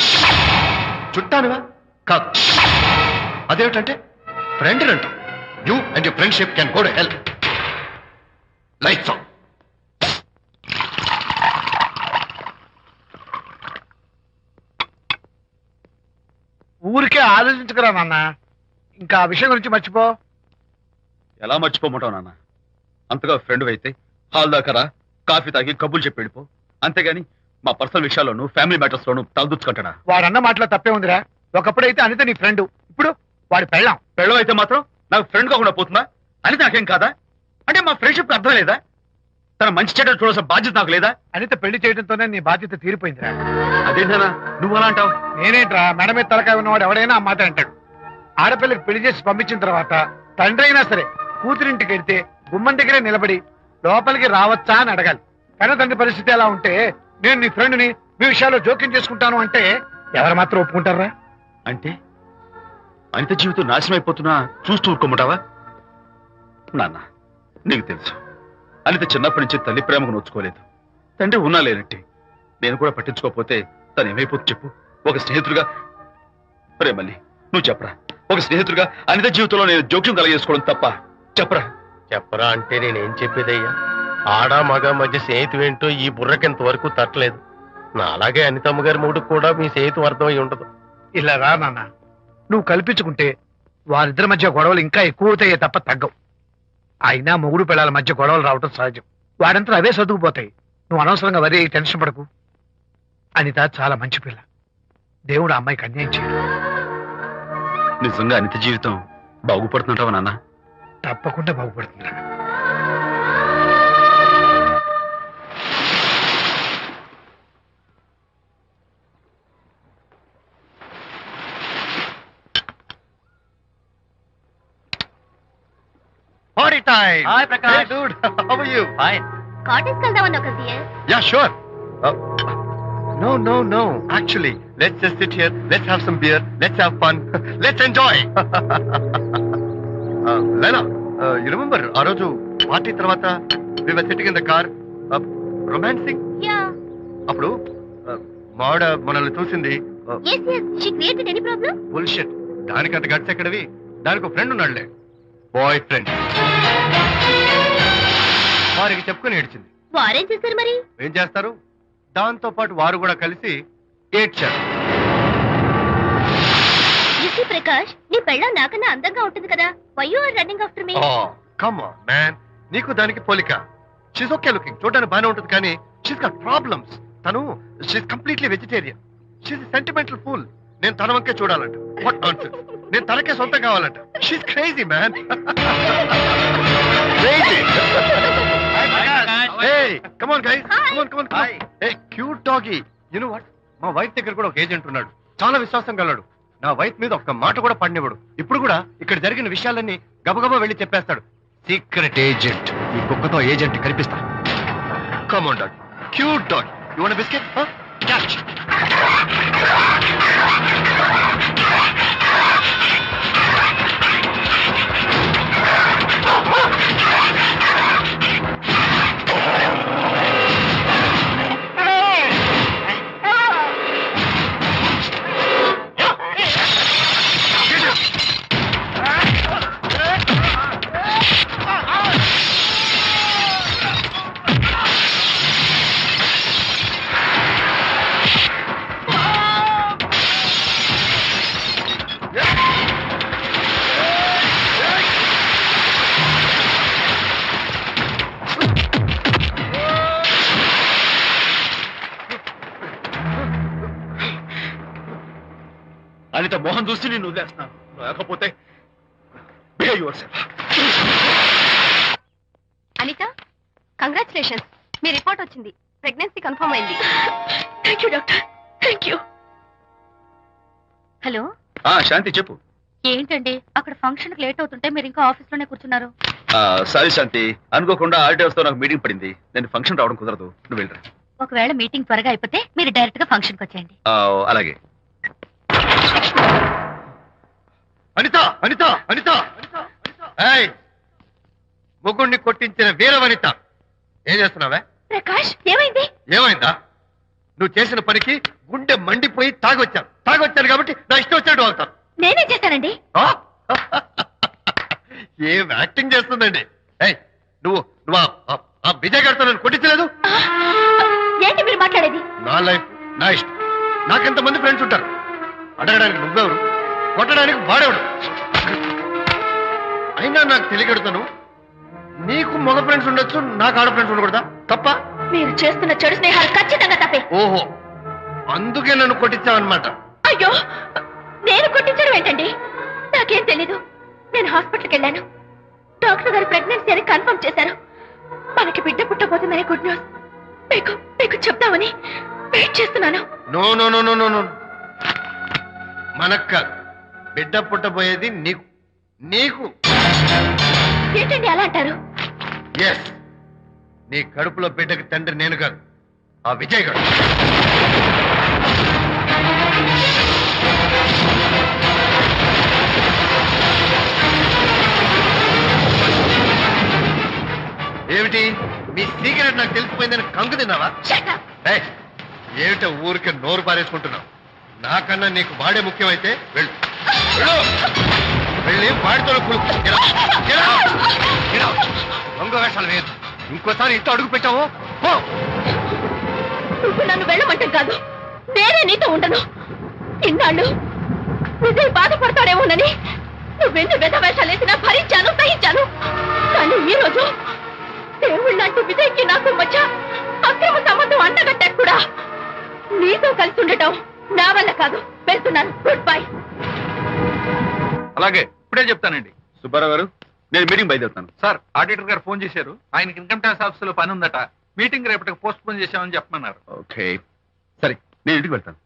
చుట్టానివా? కాదు. అదేమిటంటే ఫ్రెండ్ అంట. You and your friendship can go to help. Lights on. ఊరికే ఆలోచించుకురా నాన్న, ఇంకా ఆ విషయం గురించి మర్చిపో. ఎలా మర్చిపోమంటావు నాన్న? అంతగా ఫ్రెండ్ అయితే హాల్ దాకా రా, కాఫీ తాగి కబుర్లు చెప్పి వెళ్ళిపో. అంతేగాని మా పర్సనల్ విషయాల్లోనూ ఫ్యామిలీ మ్యాటర్స్ లోనూ తలదూచుకుంటాడా? వాడన్న మాటలో తప్పే ఉందిరా. ఒకప్పుడైతే అనిత నీ ఫ్రెండ్, ఇప్పుడు వాడి పెళ్ళాం. పెళ్ళం అయితే మాత్రం నాకు ఫ్రెండ్ కాకుండా పోతుందా? అనిత నాకేం కాదా? అంటే మా ఫ్రెండ్షిప్ అర్థం లేదా? తన మంచి చెడ్డ చూడాల్సిన బాధ్యత నాకు లేదా? అనిత పెళ్లి చేయడంతోనే నీ బాధ్యత తీరిపోయిందిరా. అదేంటనా నువ్వు అలా అంటావు? నేనేంట్రా, మెడ మీద తలకాయ ఉన్నవాడు ఎవడైనా ఆ మాట అంటాడు. ఆడపిల్లకి పెళ్లి చేసి పంపించిన తర్వాత తండ్రి అయినా సరే కూతురింటికి వెళ్తే గుమ్మం దగ్గరే నిలబడి లోపలికి రావచ్చా అని అడగాలి. కానీ తండ్రి పరిస్థితి ఎలా ఉంటే నేను నీ ఫ్రెండ్ని, మీ విషయాల్లో జోక్యం చేసుకుంటాను అంటే ఎవరు మాత్రం ఒప్పుకుంటారా? అంటే అనిత జీవితం నాశనం అయిపోతున్నా చూస్తూ ఊరుకోమంటావా? నాన్న, నీకు తెలుసు అనిత చిన్నప్పటి నుంచి తల్లి ప్రేమకు నోచుకోలేదు. తండ్రి ఉన్నా లేనట్టే. నేను కూడా పట్టించుకోకపోతే తను ఏమైపోతుంది చెప్పు? ఒక స్నేహితుడిగా ప్రేమల్ని నువ్వు చెప్పరా? ఒక స్నేహితుడిగా అనిత జీవితంలో నేను జోక్యం కలగేసుకోవడం తప్ప? చెప్పరా? చెప్పరా అంటే నేనేం చెప్పేదయ్యా? ఆడ మగ మధ్య స్నేహితుడు ఏంటో ఈ బుర్రకింత వరకు తట్టలేదు. నా అలాగే అనితమ్మ గారి మూడుకు కూడా మీ స్నేహితం అర్థమై ఉండదు. ఇలా రా నాన్న, నువ్వు కల్పించుకుంటే వారిద్దరి మధ్య గొడవలు ఇంకా ఎక్కువ అవుతాయే తప్ప తగ్గవు. అయినా మొగుడు పిల్లల మధ్య గొడవలు రావటం సహజం. వాడంతా అవే సర్దుకుపోతాయి. నువ్వు అనవసరంగా వరే టెన్షన్ పడకు. అనిత చాలా మంచి పిల్ల. దేవుడు ఆ అమ్మాయికి అన్యాయం చేయడు. నిజంగా అనిత జీవితం బాగుపడుతుంటావా నాన్న? తప్పకుండా బాగుపడుతుందా. Party time. Hi, Prakash. Hey, dude. How are you? Fine. Cottage వెళ్దామన్నా కదా dear. Yeah, sure. No. Actually, let's just sit here. Let's have some beer. Let's have fun. Let's enjoy. Lena, you remember ఆ రోజు party తర్వాత we were sitting in the car, romancing? Yeah. అప్పుడు మావిడ మనల్ని చూసింది. Yes. She created any problem? Bullshit. దానికంత guts ఎక్కడవి? దానికి ఒక ఫ్రెండ్ ఉన్నాడులే, బాయ్ ఫ్రెండ్. వారికి చెప్పుకొని ఏడ్చింది. వారేం చేశారు మరి? ఏం చేస్తారు? దాంతో పాటు వారు కూడా కలిసి ఏడ్చారు. You see, ప్రకాష్, నీ పెళ్ళం నాకన్నా అందంగా ఉంటుంది కదా. Why you are running after me? Come on man, నీకు దానికి పోలిక. షీస్ ఓకే లుకింగ్, చూడడానికి బాగానే ఉంటుంది, కానీ షీస్ గాట్ ప్రాబ్లమ్స్. తను she's completely vegetarian. She's sentimental pool. నేను తన వంకే చూడాలంట. What nonsense. నేను తనకే సొంతం కావాలంట. She's crazy man. Crazy. Hey, come on guys. Hi. Come on. Hey, cute doggy. You know what? మా వైఫ్ దగ్గర కూడా ఒక ఏజెంట్ ఉన్నాడు. చాలా విశ్వాసం గలడు. నా వైఫ్ మీద ఒక్క మాట కూడా పడినివ్వడు. ఇప్పుడు కూడా ఇక్కడ జరిగిన విషయాలన్నీ గబగబా వెళ్ళి చెప్పేస్తాడు. Secret agent. ఈ కుక్కతో ఏజెంట్ కనిపిస్తా. Come on dog. Cute dog. You want a biscuit? Huh? Catch. Anitha Mohan చూసి నేను వదిలేస్తున్నాను, లేకపోతే behave yourself. Anitha, congratulations, మీ రిపోర్ట్ వచ్చింది, ప్రెగ్నెన్సీ కన్ఫర్మ్ అయింది. Thank you doctor, thank you. Hello, Shanti చెప్పు. ఏంటండి అక్కడ ఫంక్షన్ కి లేట్ అవుతుంటే మీరు ఇంకా ఆఫీస్ లోనే కూర్చున్నారు? సారీ శాంతి, అనుకోకుండా ఆర్టీఎస్ తో నాకు మీటింగ్ పడింది, నేను ఫంక్షన్ రావడం కుదరదు, నువ్వు వెళ్ళరా. ఒకవేళ మీటింగ్ త్వరగా అయిపోతే మీరు డైరెక్ట్ గా ఫంక్షన్ కి వచ్చేయండి. అలాగే. అనిత అనిత అనిత, ముగ్గుడిని కొట్టించిన వీరవనిత, ఏం చేస్తున్నావే? ప్రకాష్, ఏమైంది? ఏమైందా? నువ్వు చేసిన పనికి గుండె మండిపోయి తాగొచ్చాను కాబట్టి నా ఇష్టం వచ్చాడు అవుతాను. నేనేం చేశానండి? ఏం యాక్టింగ్ చేస్తుందండి. నువ్వు నువ్వు ఆ విజయ్ గారితో నన్ను కొట్టించలేదు. ఏంటి మీరు మాట్లాడేది? నా లైఫ్ నా ఇష్టం, నాకెంతమంది ఫ్రెండ్స్ ఉంటారు. అడగడానికి నువ్వెవరు, కొట్టడానికి వాడేవాడు. అయినా నాకు తెలియగడుతాను, నీకు మగ ఫ్రెండ్స్ ఉండొచ్చు, నాకు ఆడ ఫ్రెండ్స్ ఉండకూడదా? తప్ప? మీరు చేస్తున్న చెడు స్నేహాలు ఖచ్చితంగా తప్పే. ఓహో, అందుకే నన్ను కొట్టించావన్నమాట. అయ్యో, నేను కొట్టించడం ఏంటండి? నాకేం తెలీదు. నేను హాస్పిటల్కి వెళ్ళాను, డాక్టర్ గారు ప్రెగ్నెన్సీ అని కన్ఫర్మ్ చేశారు. మనకి బిడ్డ పుట్టబోతుందని గుడ్ న్యూస్ మీకు చెప్తామని వెయిట్ చేస్తున్నాను. No no no no no no, మనక్క బిడ్డ పుట్టబోయేది నీకు. నీకు ఏంటండి అలా అంటారు? ఎస్, నీ కడుపులో బిడ్డకి తండ్రి నేను కాదు, ఆ విజయ్ గారు. ఏమిటి మీ సీక్రెట్ నాకు తెలిసిపోయిందని కంగు తిన్నావా? ఏమిటో ఊరికే నోరు పారేసుకుంటున్నావు? నాకన్నా నీకు వాడే ముఖ్యమైతే వెళ్ళు, వెళ్ళి వాడితో దొంగ వేషాలు వేయద్దు. ఇంకోసారి ఇంట్లో అడుగు పెట్టావు నువ్వు నన్ను వెళ్ళమంటాం కాదు, నేనే నీతో ఉండను. ఇన్నాళ్ళు విజయ్ బాధపడతాడేమోనని నువ్వెన్ని వేషాలు వేసినా భరించాను, సహించాను. కానీ ఈ రోజు దేవుళ్ళంటూ విజయ్కి నాకు మధ్య అక్రమ సంబంధం అంటగట్టాక కూడా నీతో కలిసి ఉండటం నా వల్ల కాదు. వెళ్తున్నాను, గుడ్ బై. అలాగే, ఇప్పుడే చెప్తానండి. సుబ్బారావు గారు, నేను మీటింగ్ బయలుదేరుతాను. సార్, ఆడిటర్ గారు ఫోన్ చేశారు, ఆయనకి ఇన్కమ్ ట్యాక్స్ ఆఫీస్ లో పని ఉందట, మీటింగ్ రేపటికి పోస్ట్ పోన్ చేశామని చెప్పమన్నారు. ఓకే, సరే, నేను ఇంటికి వెళ్తాను.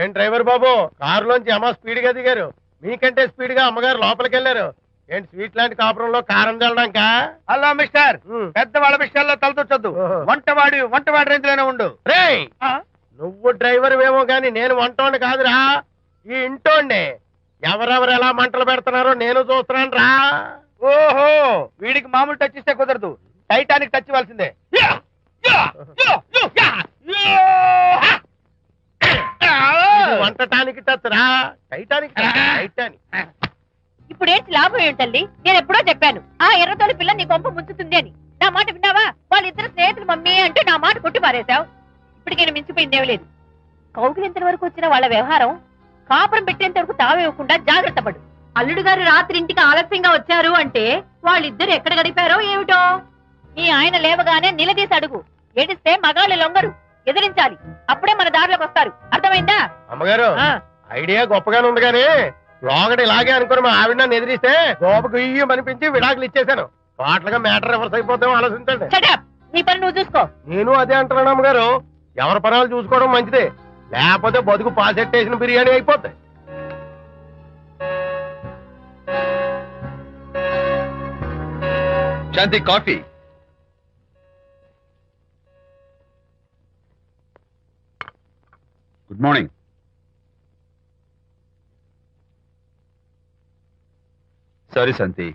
ఏం డ్రైవర్ బాబు, కారులోంచి అమ్మ స్పీడ్ గా దిగారు, మీకంటే స్పీడ్ గా అమ్మగారు లోపలికి వెళ్ళారు. ఏంటి స్వీట్ లాంటి కాపురంలో కారం చల్లడానికా? హలో మిస్టర్, పెద్దవాళ్ళ విషయాల్లో తలదొచ్చొద్దు. వంటవాడి రేంజ్ లోనే ఉండు. రేయ్, నువ్వు డ్రైవర్ ఏమో గాని నేను వంటోండి కాదురా, ఈ ఇంటోండి. ఎవరెవరు ఎలా మంటలు పెడుతున్నారో నేను చూస్తున్నాను రా. ఓహో, వీడికి మామూలు టచ్ ఇస్తే కుదరదు, టైటానిక్ టచ్ ఇవ్వాల్సిందే. వంటటానికి టచ్ రా, టైటానిక్ టైటానిక్. ఇప్పుడేంటి లాభం ఏంటల్లి? నేను ఎప్పుడో చెప్పాను ఆ ఎర్రతోలి పిల్ల నీ కొంప ముంచుతుంది అని. నా మాట విన్నావా? వాళ్ళిద్దరు స్నేహితులు మమ్మీ అంటే నా మాట కొట్టి పారేశావు. ఇప్పటికైనా మించిపోయిందేం లేదు. కౌగిలింత వరకు వచ్చిన వాళ్ళ వ్యవహారం కాపురం పెట్టేంత వరకు తావేయకుండా జాగ్రత్త పడు. అల్లుడు గారు రాత్రి ఇంటికి ఆలస్యంగా వచ్చారు అంటే వాళ్ళిద్దరు ఎక్కడ గడిపారో ఏమిటో. నీ ఆయన లేవగానే నిలదీసి అడుగు. ఏడిస్తే మగాళ్ళు లొంగరు, ఎదిరించాలి. అప్పుడే మన దారిలోకి వస్తారు. అర్థమైందా? అమ్మగారు, ఐడియా గొప్పగానే ఉంది కానీ లోగడి ఇలాగే అనుకుని మా ఆవిడ నన్ను ఎదిరిస్తే గోపకు ఇయ్యం అనిపించి విడాకులు ఇచ్చేశాను. పాటలుగా మ్యాటర్ రివర్స్ అయిపోతాం, ఆలోచించండి. నీ పని నువ్వు చూసుకో. నేను అదే అంటున్నాను అమ్మగారు, ఎవరి పనాలు చూసుకోవడం మంచిదే, లేకపోతే బతుకు పాసెట్టేసిన బిర్యానీ అయిపోతాయి. శాంతి కాఫీ. Good morning. సారీ శాంతి,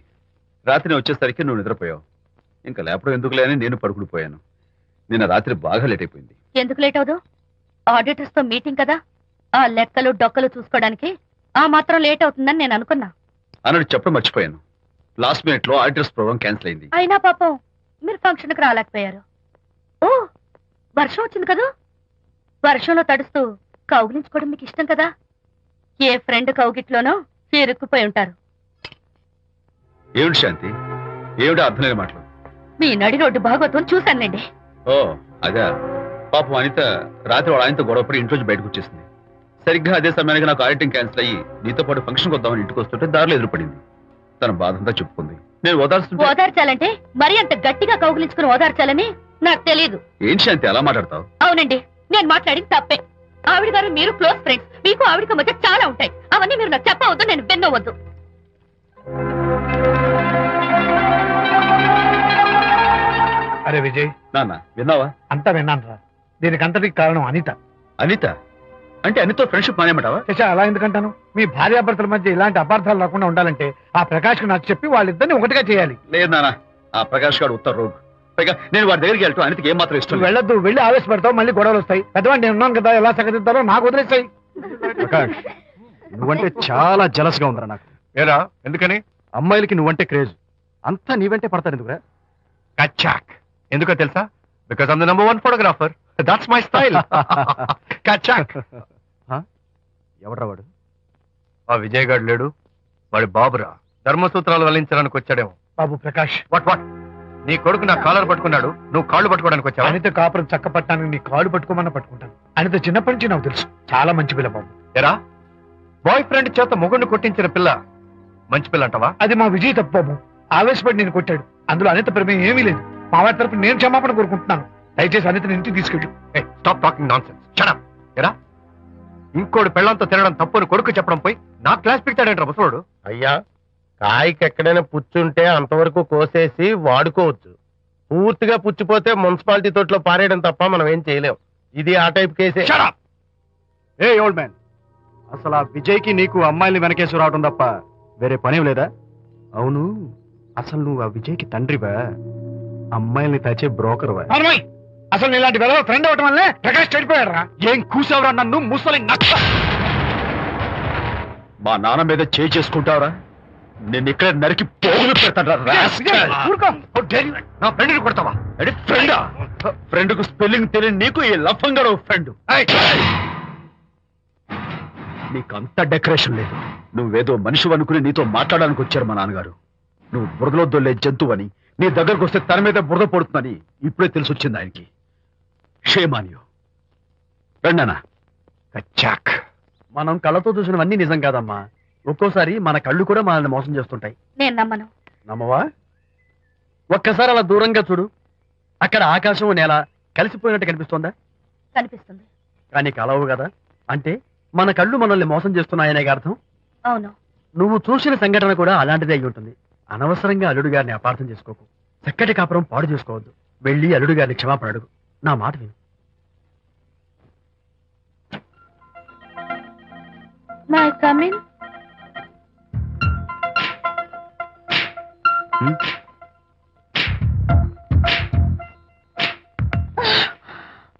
రాత్రి వచ్చేసరికి నువ్వు నిద్రపోయావు. ఇంకా లేపడం ఎందుకులే అని నేను పడుకుని పోయాను. నిన్న రాత్రి బాగా లేట్ అయిపోయింది. ఎందుకు లేట్ అవదు? ఆడిటర్స్ తో మీటింగ్ కదా, ఆ లెక్కలు డొక్కలు చూసుకోవడానికి ఆ మాత్రం లేట్ అవుతుందని నేను అనుకున్నా. అన్నట్టు చెప్పడం మర్చిపోయాను. లాస్ట్ మినిట్ లో ఆడిటర్స్ ప్రోగ్రామ్ క్యాన్సిల్ అయింది. అయినా పాపం మీరు ఫంక్షన్ కి రాలేకపోయారు. ఓ, వర్షం వచ్చింది కదా, వర్షంలో తడుస్తూ కౌగిలించుకోవడం మీకు ఇష్టం కదా. ఏ ఫ్రెండ్ కౌగిట్లోనో ఇరుక్కుపోయి ఉంటారు. ఏమిటి శాంతి, ఏమిటి అర్థం లేని మాటలు? మీ నడి రోడ్డు భాగవతం చూశానండి. ఓ అదే, పాపం అనిత రాత్రి వాళ్ళ ఆయనతో గొడవపడి ఇంట్లోంచి బయటకు వచ్చేసింది. సరిగ్గా అదే సమయానికి నాకు ఆడిటింగ్ క్యాన్సిల్ అయ్యి నీతో పాటు ఫంక్షన్కి వద్దామని ఇంటికి వస్తుంటే దారిలో ఎదురుపడింది. తన బాధంతా చెప్పుకుంది. నేను ఓదార్చాలంటే మరి అంత గట్టిగా కౌగిలించుకుని ఓదార్చాలని నాకు తెలియదు. ఏం శాంతి అలా మాట్లాడతావు? అవునండి, నేను మాట్లాడింది తప్పే. ఆవిడ గారు మీరు క్లోజ్ ఫ్రెండ్స్, మీకు ఆవిడకి మధ్య చాలా ఉంటాయి. అవన్నీ మీరు నాకు చెప్పవద్దు, నేను విన్నవద్దు. అరే విజయ్, నాన్న విన్నావా? అంతా విన్నాను రా. దీనికి అంతటికి కారణం అనిత. అనిత అంటే అనితో ఫ్రెండ్షిప్ మానేమంటావా? శశా, అలా ఎందుకంటాను? మీ భార్యాభర్తల మధ్య ఇలాంటి అపార్థాలు రాకుండా ఉండాలంటే ఆ ప్రకాష్ కు నాకు చెప్పి వాళ్ళిద్దరిని ఒకటిగా చేయాలి. లేదు నాన్న, ఆ ప్రకాష్ గారు ఉత్తర రోగ్. పైగా నేను వాడి దగ్గరికి వెళ్తాను, అనితకి ఏం మాత్రం ఇష్టం నువ్వు వెళ్ళొద్దు, వెళ్ళి ఆవేశపడతావు, మళ్ళీ గొడవలు వస్తాయి. పెద్దవాడు నేను ఉన్నాను కదా, ఎలా సగదిద్దారో నాకు వదిలేస్తాయి. ప్రకాష్, నువ్వంటే చాలా జలస్ గా ఉందిరా నాకు. ఏరా ఎందుకని? అమ్మాయిలకి నువ్వంటే క్రేజ్, అంతా నీవంటే పడతారు ఎందుకురా? కచ్చాక్. ఎందుకో తెలుసా? Because I'm the number 1 photographer. That's my style. కచ్చాక్. ఎవడ్రా వాడు? ఆ విజయ్ గారు లేడు, వాడి బాబురా. ధర్మసూత్రాలు వల్లించడానికి వచ్చాడేమో. బాబు ప్రకాష్, వాట్ నీ కొడుకు నా కాలర్ పట్టుకున్నాడు, నువ్వు కాళ్ళు పట్టుకోవడానికి వచ్చావా? అనిత కాపురం చక్క పట్టడానికి నీ కాళ్ళు పట్టుకోమన్నా పట్టుకుంటాను. అనిత చిన్నప్పటి నుంచి నాకు తెలుసు, చాలా మంచి పిల్ల బాబు. ఎరా, బాయ్ ఫ్రెండ్ చేత మొగుడిని కొట్టించిన పిల్ల మంచి పిల్ల అంటావా? అది మా విజయ్ తప్పు బాబు. ఆవేశపడి నేను కొట్టాడు, అందులో అనిత ప్రమేయం ఏమీ లేదు. మా వారి తరపు నేను క్షమాపణ కోరుకుంటున్నాను. దయచేసి అనితని ఇంటికి తీసుకెళ్ళు. Stop talking nonsense. Shut up. ఎరా, ఇంకోటి పెళ్ళంతో తినడం తప్పుని కొడుకు చెప్పడం పోయి నా క్లాస్ పిక్తాడంటారా ముసలోడు? అయ్యా, కాయకి ఎక్కడైనా పుచ్చుంటే అంతవరకు కోసేసి వాడుకోవచ్చు. పూర్తిగా పుచ్చిపోతే మున్సిపాలిటీ తోటలో పారేయడం తప్ప మనం ఏం చేయలేం. ఇది ఆ టైప్ కేసే. Shut up. ఏ ఓల్డ్ మ్యాన్, అసలు ఆ విజయ్కి నీకు అమ్మాయిల్ని వెనకేసి రావడం తప్ప వేరే పనేం లేదా? అవును, అసలు నువ్వు ఆ విజయ్కి తండ్రివా, అమ్మాయిల్ని తెచ్చే బ్రోకర్వా? అమ్మాయి, అసలు ఇలాంటి వెధవ ఫ్రెండ్ అవటం వల్లే ప్రకాష్ చెడిపోయాడు రా. ఏం కూసావురా నన్ను ముసలి నక్క? మా నాన్న మీద చేయి చేసుకుంటావరా? నేను ఇక్కడ నరికి పోగులు పెడతాను. ఊరుకో. నా ఫ్రెండ్ని కొడతావా? ఫ్రెండా? ఫ్రెండ్ కు స్పెల్లింగ్ తెలియని నీకు ఈ లఫంగా ఫ్రెండ్. నీకు అంత డెకరేషన్ లేదు. నువ్వేదో మనిషి అనుకుని నీతో మాట్లాడడానికి వచ్చారు మా నాన్నగారు. నువ్వు బురదలో దొల్లే జంతువు అని, నీ దగ్గరకు వస్తే తన మీద బురద పడుతుందని ఇప్పుడే తెలిసి వచ్చింది ఆయనకి. షేమాన్యు రండనా. కచ్చాక్. మనం కళ్ళతో చూసినవన్నీ నిజం కాదమ్మా. ఒక్కోసారి మన కళ్ళు కూడా మనల్ని మోసం చేస్తుంటాయి. నేను నమ్మను. నమ్మవా? ఒక్కసారి అలా దూరంగా చూడు, అక్కడ ఆకాశం నేల కలిసిపోయినట్టు కనిపిస్తోందా? కనిపిస్తుంది. కానీ కలవు కదా, అంటే మన కళ్ళు మనల్ని మోసం చేస్తున్నాయనే అర్థం. అవును. నువ్వు చూసిన సంఘటన కూడా అలాంటిదే అయి ఉంటుంది. అనవసరంగా అల్లుడు గారిని అపార్థం చేసుకోకు. చక్కటి కాపురం పాడు చేసుకోవద్దు. వెళ్ళి అల్లుడు గారిని క్షమాపణ అడుగు. నా మాట విను. May come in.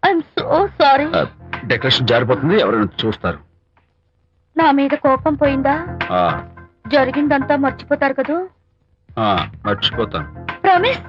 I'm so sorry. Decoration జారిపోతుంది, ఎవరైనా చూస్తారు. నా మీద కోపం పోయిందా? ఆ, జరిగిందంతా మర్చిపోతారు కదూ? ఆ, మర్చిపోతాను. ప్రామిస్.